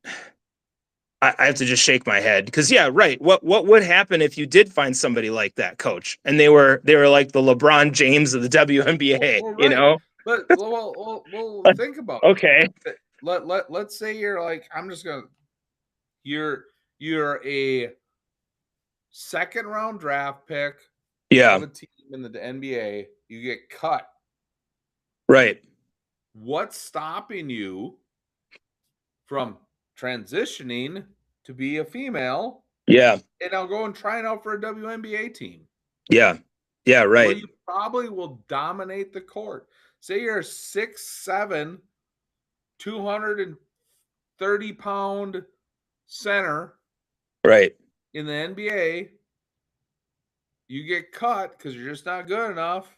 I have to just shake my head, because what would happen if you did find somebody like that, coach, and they were like the LeBron James of the WNBA,
well, right.
You know?
But we'll think about
okay.
it. Let's say you're like, you're a second round draft pick of a team in the NBA, you get cut.
Right.
What's stopping you from transitioning to be a female?
Yeah.
And I'll go and try it out for a WNBA team.
Yeah. Yeah, right.
Well, you probably will dominate the court. Say you're a 6'7", 230-pound center.
Right.
In the NBA, you get cut because you're just not good enough.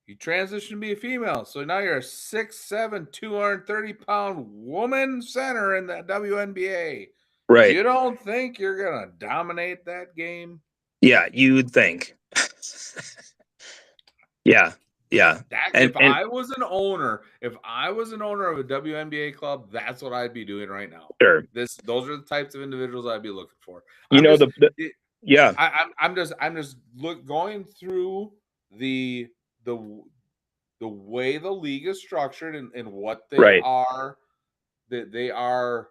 You transition to be a female. So now you're a 6'7", 230-pound woman center in the WNBA.
Right.
You don't think you're going to dominate that game?
Yeah, you would think. Yeah.
If I was an owner of a WNBA club, that's what I'd be doing right now.
Sure.
Those are the types of individuals I'd be looking for.
I'm just
going through the way the league is structured and what they are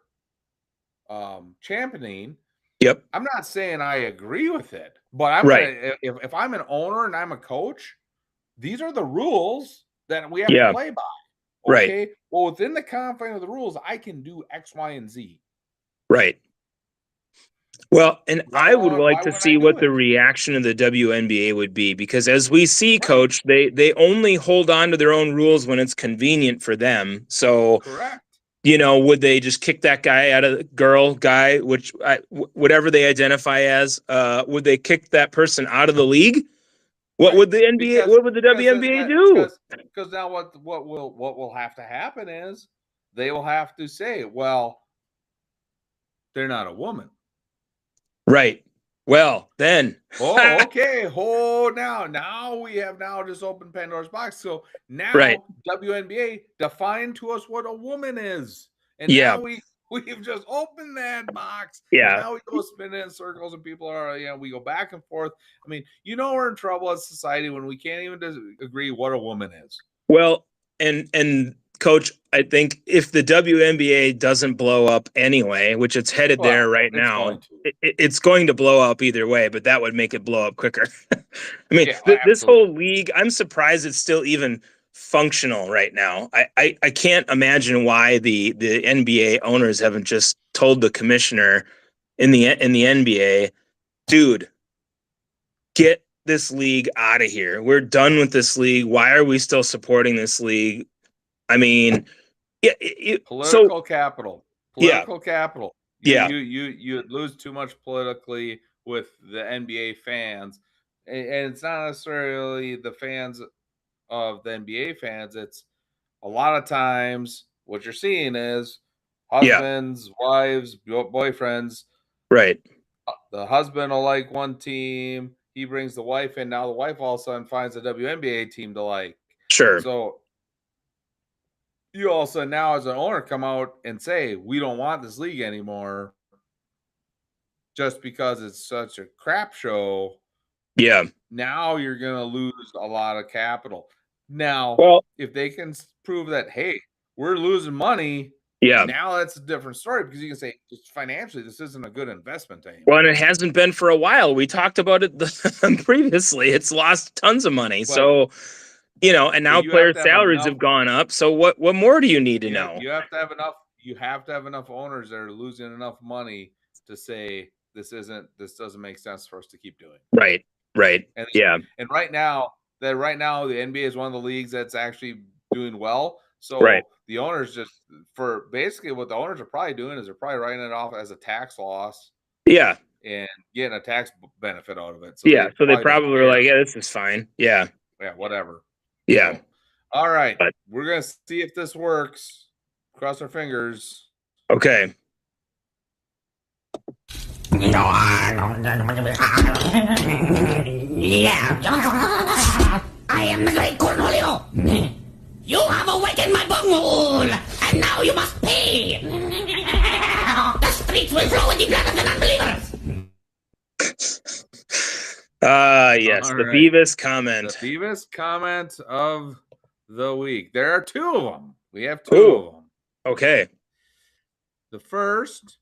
championing.
Yep.
I'm not saying I agree with it, but if I'm an owner and I'm a coach, these are the rules that we have to play by. Okay.
Right.
Well, within the confines of the rules, I can do X, Y, and Z.
Right. Well, and I would like to see what the reaction of the WNBA would be, because as we see, coach, they only hold on to their own rules when it's convenient for them. So,
correct.
Would they just kick that guy out of guy, whatever they identify as? Would they kick that person out of the league? What would the NBA? What would the WNBA do?
Because now what will have to happen is they will have to say, well, they're not a woman.
Right. Well, then.
Okay. Now we have just opened Pandora's box. So now WNBA define to us what a woman is, and now we've just opened that box.
Yeah.
Now we go spin in circles, and people are, we go back and forth. I mean, we're in trouble as society when we can't even agree what a woman is.
Well, and coach, I think if the WNBA doesn't blow up anyway, which it's headed there right now, it's going to blow up either way, but that would make it blow up quicker. I mean, this whole league, I'm surprised it's still even functional right now. I can't imagine why the NBA owners haven't just told the commissioner in the NBA, dude, get this league out of here. We're done with this league. Why are we still supporting this league? I mean, Yeah.
Political capital.
Yeah.
Political capital. You lose too much politically with the NBA fans, and it's not necessarily the fans of the NBA fans. It's a lot of times what you're seeing is husbands, wives, boyfriends.
Right.
The husband will like one team. He brings the wife in. Now the wife all of a sudden finds a WNBA team to like.
Sure.
So you all of a sudden now as an owner come out and say, we don't want this league anymore just because it's such a crap show.
Yeah.
Now you're going to lose a lot of capital. Now, if they can prove that, hey, we're losing money, now that's a different story because you can say just financially, this isn't a good investment anymore.
Well, and it hasn't been for a while. We talked about it previously. It's lost tons of money. So, and now player salaries have gone up. So what more do you need to know?
You have to have enough. You have to have enough owners that are losing enough money to say this doesn't make sense for us to keep doing.
Right.
And, and right now the NBA is one of the leagues that's actually doing well. So the owners basically what the owners are probably doing is they're probably writing it off as a tax loss.
Yeah.
And getting a tax benefit out of it.
So so they probably were like, yeah, this is fine. Yeah.
Yeah, whatever.
Yeah.
So, all right. We're going to see if this works. Cross our fingers.
Okay.
I am the great Cornholio. You have awakened my bunghole, and now you must pay. The streets will flow with the blood of the non-believers.
Yes, the Beavis comment.
The Beavis comment of the week. There are two of them. We have two of them.
Okay.
The first,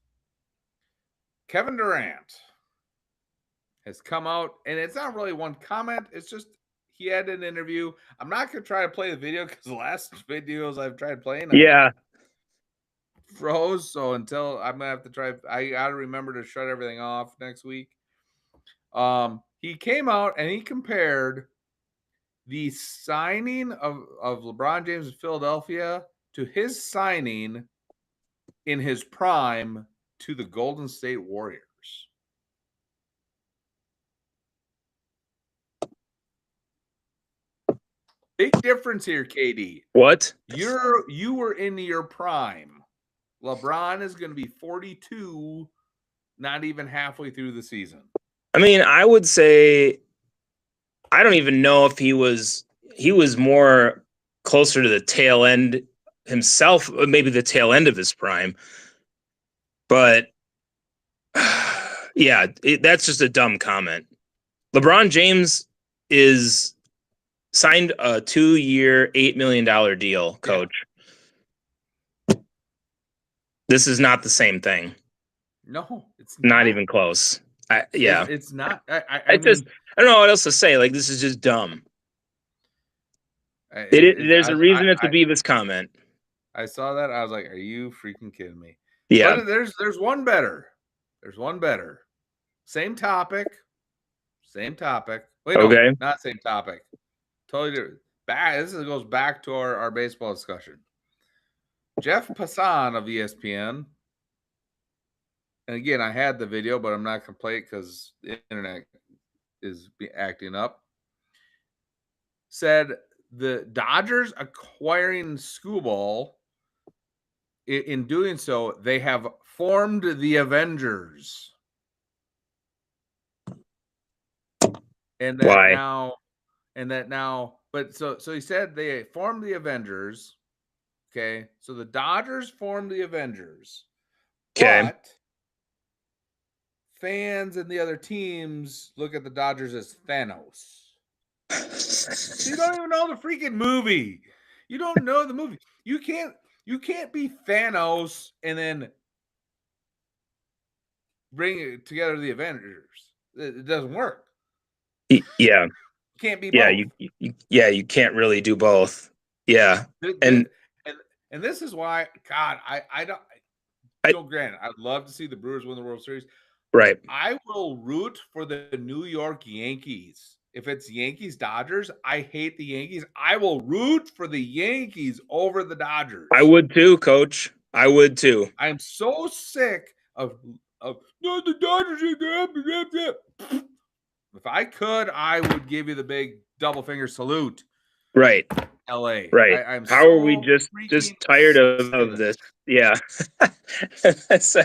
Kevin Durant has come out, and it's not really one comment. It's just he had an interview. I'm not going to try to play the video because the last videos I've tried playing froze. So until I'm going to have to try, I got to remember to shut everything off next week. He came out and he compared the signing of LeBron James in Philadelphia to his signing in his prime to the Golden State Warriors. Big difference here, KD.
What?
You were in your prime. LeBron is going to be 42, not even halfway through the season.
I mean, I would say I don't even know if he was more closer to the tail end himself, maybe the tail end of his prime. But that's just a dumb comment. LeBron James is signed a 2-year, $8 million deal, coach. Yeah. This is not the same thing.
No, it's
not even close.
It's not.
I don't know what else to say. Like, this is just dumb. There's a reason it's a Beavis comment.
I saw that. I was like, are you freaking kidding me?
Yeah.
But there's one better. There's one better. Same topic. Wait, no, not same topic. Totally different. This goes back to our baseball discussion. Jeff Passan of ESPN. And again, I had the video, but I'm not going to play it because the internet is acting up. Said the Dodgers acquiring Skubal, in doing so, they have formed the Avengers. And that now, but so he said they formed the Avengers. Okay. So the Dodgers formed the Avengers.
Okay.
But fans and the other teams look at the Dodgers as Thanos. You don't even know the freaking movie. You don't know the movie. You can't be Thanos and then bring it together the Avengers. It doesn't work.
Yeah.
You can't be both.
You can't really do both. Yeah.
And this is why, God, granted, I'd love to see the Brewers win the World Series.
Right.
I will root for the New York Yankees if it's Yankees Dodgers, I hate the Yankees. I will root for the Yankees over the Dodgers.
I would too, Coach. I would too.
I'm so sick of no, the Dodgers. If I could, I would give you the big double finger salute.
Right.
LA.
Right.
I'm
How
so
are we just
freaking
tired
sick
of this? Yeah.
So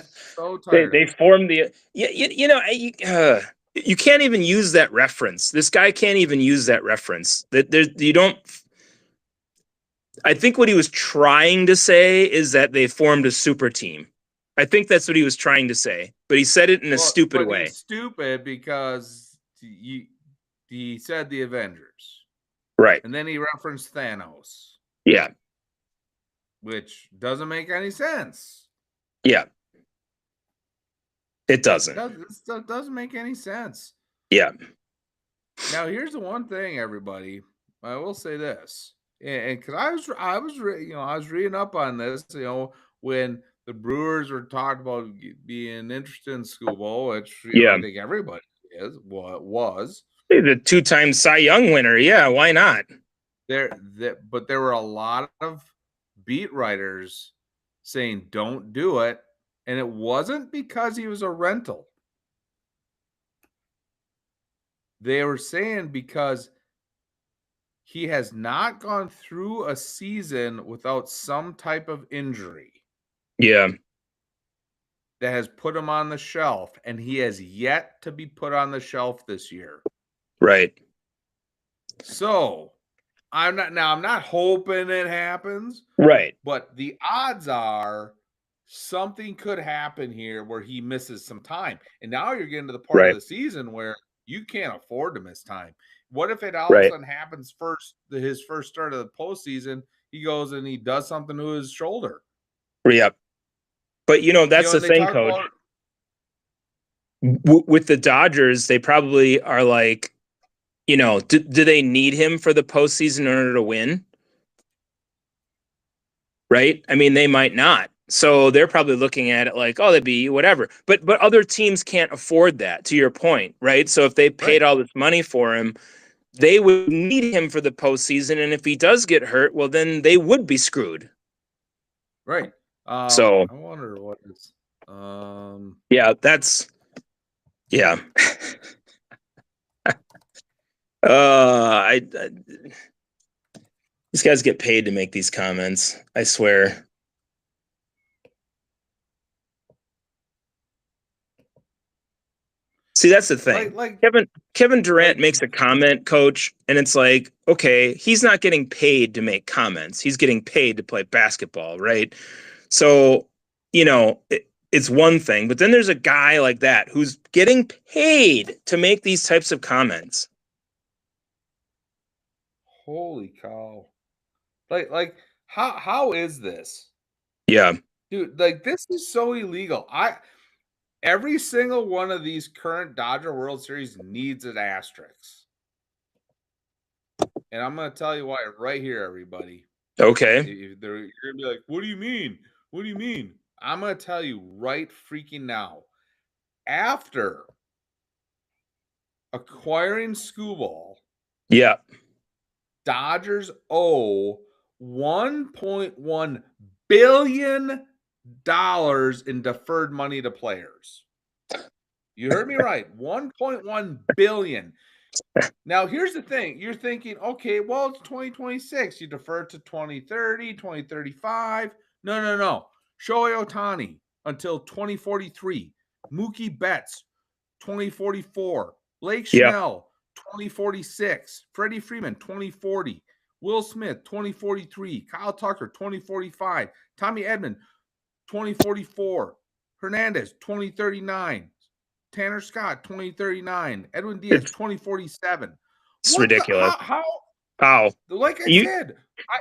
tired.
They formed the you can't even use that reference. This guy can't even use that reference. That you don't. I think what he was trying to say is that they formed a super team. I think that's what he was trying to say, but he said it in a stupid way.
He's stupid because he said the Avengers,
right?
And then he referenced Thanos.
Yeah,
which doesn't make any sense.
Yeah, it doesn't.
It doesn't make any sense.
Yeah.
Now here's the one thing, everybody. I will say this, and because I was reading up on this, when the Brewers were talking about being interested in Skubal, which I think everybody was.
The 2-time Cy Young winner. Yeah, why not?
But there were a lot of beat writers saying don't do it, and it wasn't because he was a rental. They were saying because he has not gone through a season without some type of injury.
Yeah.
That has put him on the shelf, and he has yet to be put on the shelf this year.
Right.
So I'm not hoping it happens.
Right.
But the odds are something could happen here where he misses some time. And now you're getting to the part of the season where you can't afford to miss time. What if it all of a sudden happens his first start of the postseason, he goes and he does something to his shoulder?
Yep. But, that's the thing, Coach. With the Dodgers, they probably are like, do they need him for the postseason in order to win? Right? I mean, they might not. So they're probably looking at it like, oh, that'd be whatever. But other teams can't afford that, to your point, right? So if they paid all this money for him, they would need him for the postseason. And if he does get hurt, well, then they would be screwed.
Right.
So
I wonder what is.
Yeah, that's. Yeah. These guys get paid to make these comments. I swear. See, that's the thing. Kevin Durant makes a comment, Coach, and it's like, okay, he's not getting paid to make comments. He's getting paid to play basketball, right? So, it's one thing, but then there's a guy like that who's getting paid to make these types of comments.
Holy cow. Like how is this?
Yeah.
Dude, this is so illegal. Every single one of these current Dodger World Series needs an asterisk. And I'm going to tell you why right here, everybody.
Okay.
You're going to be like, what do you mean? What do you mean? I'm going to tell you right freaking now. After acquiring Skubal,
yeah,
Dodgers owe $1.1 billion in deferred money to players. You heard me right. 1.1 billion. Now, here's the thing. You're thinking, okay, well, it's 2026. You defer to 2030, 2035. No. Shohei Ohtani until 2043. Mookie Betts, 2044. Blake Snell, 2046. Freddie Freeman, 2040. Will Smith, 2043. Kyle Tucker, 2045. Tommy Edman, 2044. Hernandez, 2039. Tanner Scott, 2039. Edwin Diaz, 2047.
It's ridiculous.
How? Like I said,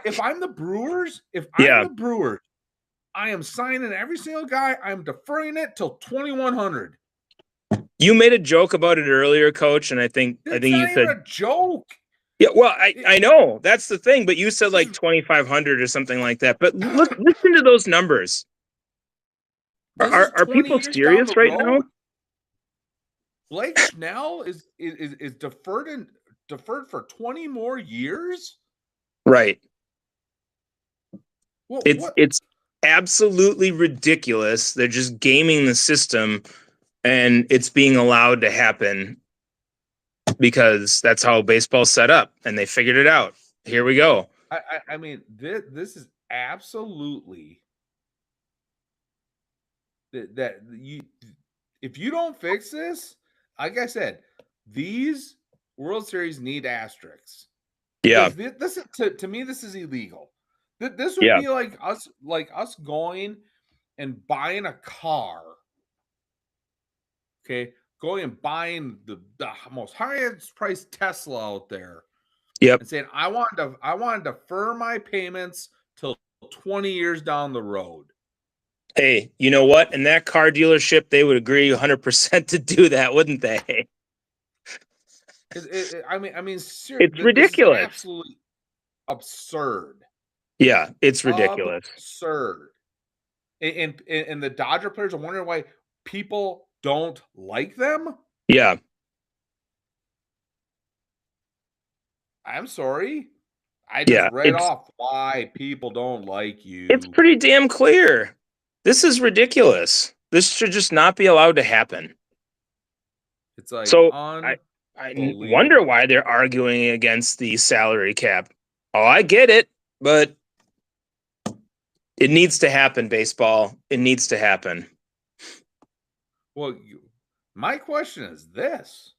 if I'm the Brewers, I am signing every single guy. I'm deferring it till 2100.
You made a joke about it earlier, Coach, and I think you said
a joke.
Yeah, well, I know that's the thing, but you said like 2,500 or something like that. But listen to those numbers. Are people serious right now?
Blake Snell is deferred deferred for 20 more years?
Right.
What?
It's absolutely ridiculous. They're just gaming the system, and it's being allowed to happen because that's how baseball's set up, and they figured it out. Here we go.
I mean, this is absolutely that you. If you don't fix this, like I said, these World Series need asterisks.
Yeah.
This to me, this is illegal. This would
Yeah.
be like us going and buying a car. Okay, going and buying the most highest priced Tesla out there.
Yep.
And saying I want to defer my payments till 20 years down the road.
Hey, you know what? In that car dealership, they would agree 100% to do that, wouldn't they?
I mean, seriously,
It's ridiculous.
This is absolutely absurd.
Yeah, it's ridiculous.
Absurd. And the Dodger players are wondering why people don't like them.
Yeah.
I'm sorry. I just read off why people don't like you.
It's pretty damn clear. This is ridiculous. This should just not be allowed to happen.
It's like
so. I wonder why they're arguing against the salary cap. Oh, I get it, but it needs to happen, baseball. It needs to happen.
Well, my question is this.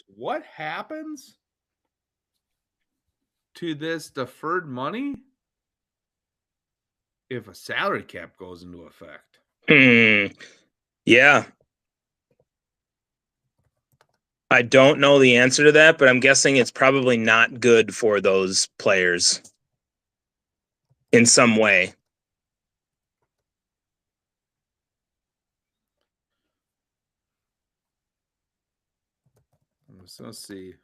What happens to this deferred money if a salary cap goes into effect?
Yeah. I don't know the answer to that, but I'm guessing it's probably not good for those players in some way.
Let's see.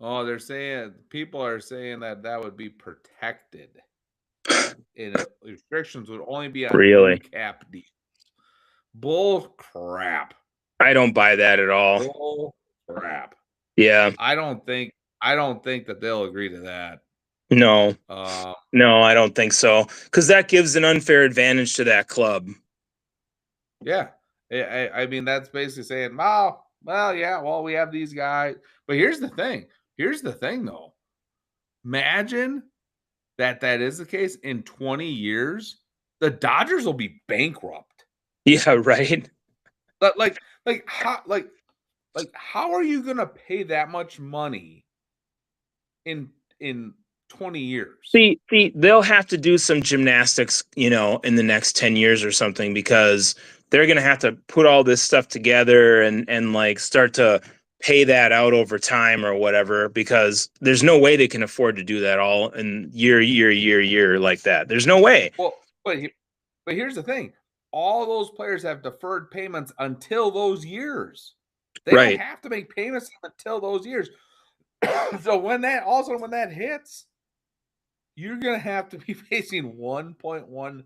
Oh, people are saying that would be protected. And restrictions would only be on
Really?
cap deals. Bull crap.
I don't buy that at all.
Bull crap.
Yeah.
I don't think that they'll agree to that.
No. No, I don't think so. Because that gives an unfair advantage to that club.
Yeah. I mean, that's basically saying, well, yeah, well, we have these guys. But here's the thing. Though. Imagine that is the case in 20 years. The Dodgers will be bankrupt.
Yeah, right.
But how are you gonna pay that much money in 20 years?
See, they'll have to do some gymnastics, in the next 10 years or something, because they're gonna have to put all this stuff together and like start to pay that out over time or whatever, because there's no way they can afford to do that all in year like that. There's no way.
Well, but here's the thing. All those players have deferred payments until those years. They don't have to make payments until those years. So when that hits, you're going to have to be facing $1.1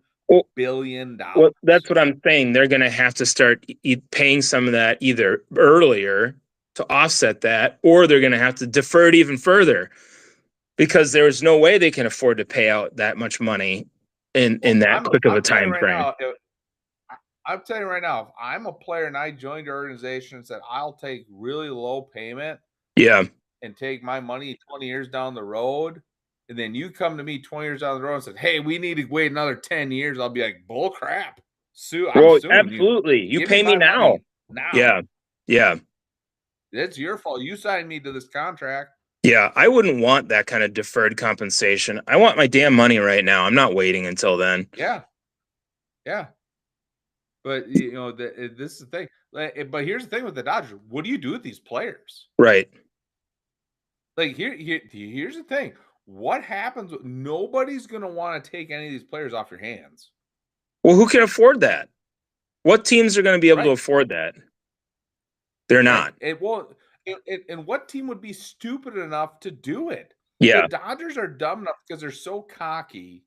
billion.
Well, that's what I'm saying. They're going to have to start paying some of that either earlier to offset that, or they're going to have to defer it even further, because there's no way they can afford to pay out that much money in that quick of a time frame.
I'm telling you right now, if I'm a player and I joined your organization and said, I'll take really low payment, and take my money 20 years down the road, and then you come to me 20 years down the road and said, hey, we need to wait another 10 years, I'll be like, bull crap.
Absolutely. You pay me now. Yeah.
It's your fault. You signed me to this contract.
Yeah, I wouldn't want that kind of deferred compensation. I want my damn money right now. I'm not waiting until then.
Yeah. But, this is the thing. But here's the thing with the Dodgers. What do you do with these players?
Right.
Like, here's the thing. What happens? Nobody's going to want to take any of these players off your hands.
Well, who can afford that? What teams are going to be able to
Right.
afford that? They're not.
It won't. And what team would be stupid enough to do it?
Yeah.
The Dodgers are dumb enough because they're so cocky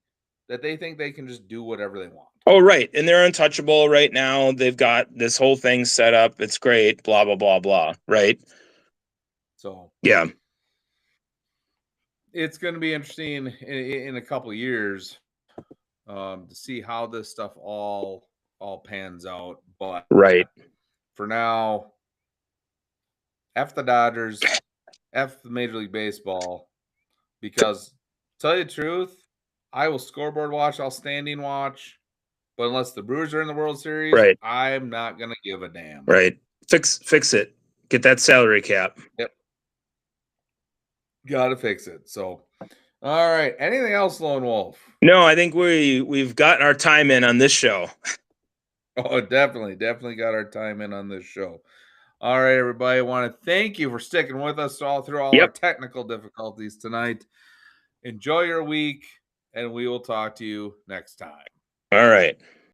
that they think they can just do whatever they want.
Oh, right. And they're untouchable right now. They've got this whole thing set up. It's great. Blah, blah, blah, blah. Right.
So
Yeah.
it's going to be interesting in a couple of years to see how this stuff all pans out. But
Right.
for now, F the Dodgers, F the Major League Baseball, because tell you the truth, I will scoreboard watch, I'll standing watch, but unless the Brewers are in the World Series,
Right.
I'm not going to give a damn.
Right. Fix it. Get that salary cap.
Yep. Got to fix it. So, all right. Anything else, Lone Wolf?
No, I think we've gotten our time in on this show.
Oh, definitely got our time in on this show. All right, everybody. I want to thank you for sticking with us all through all our technical difficulties tonight. Enjoy your week, and we will talk to you next time.
All right.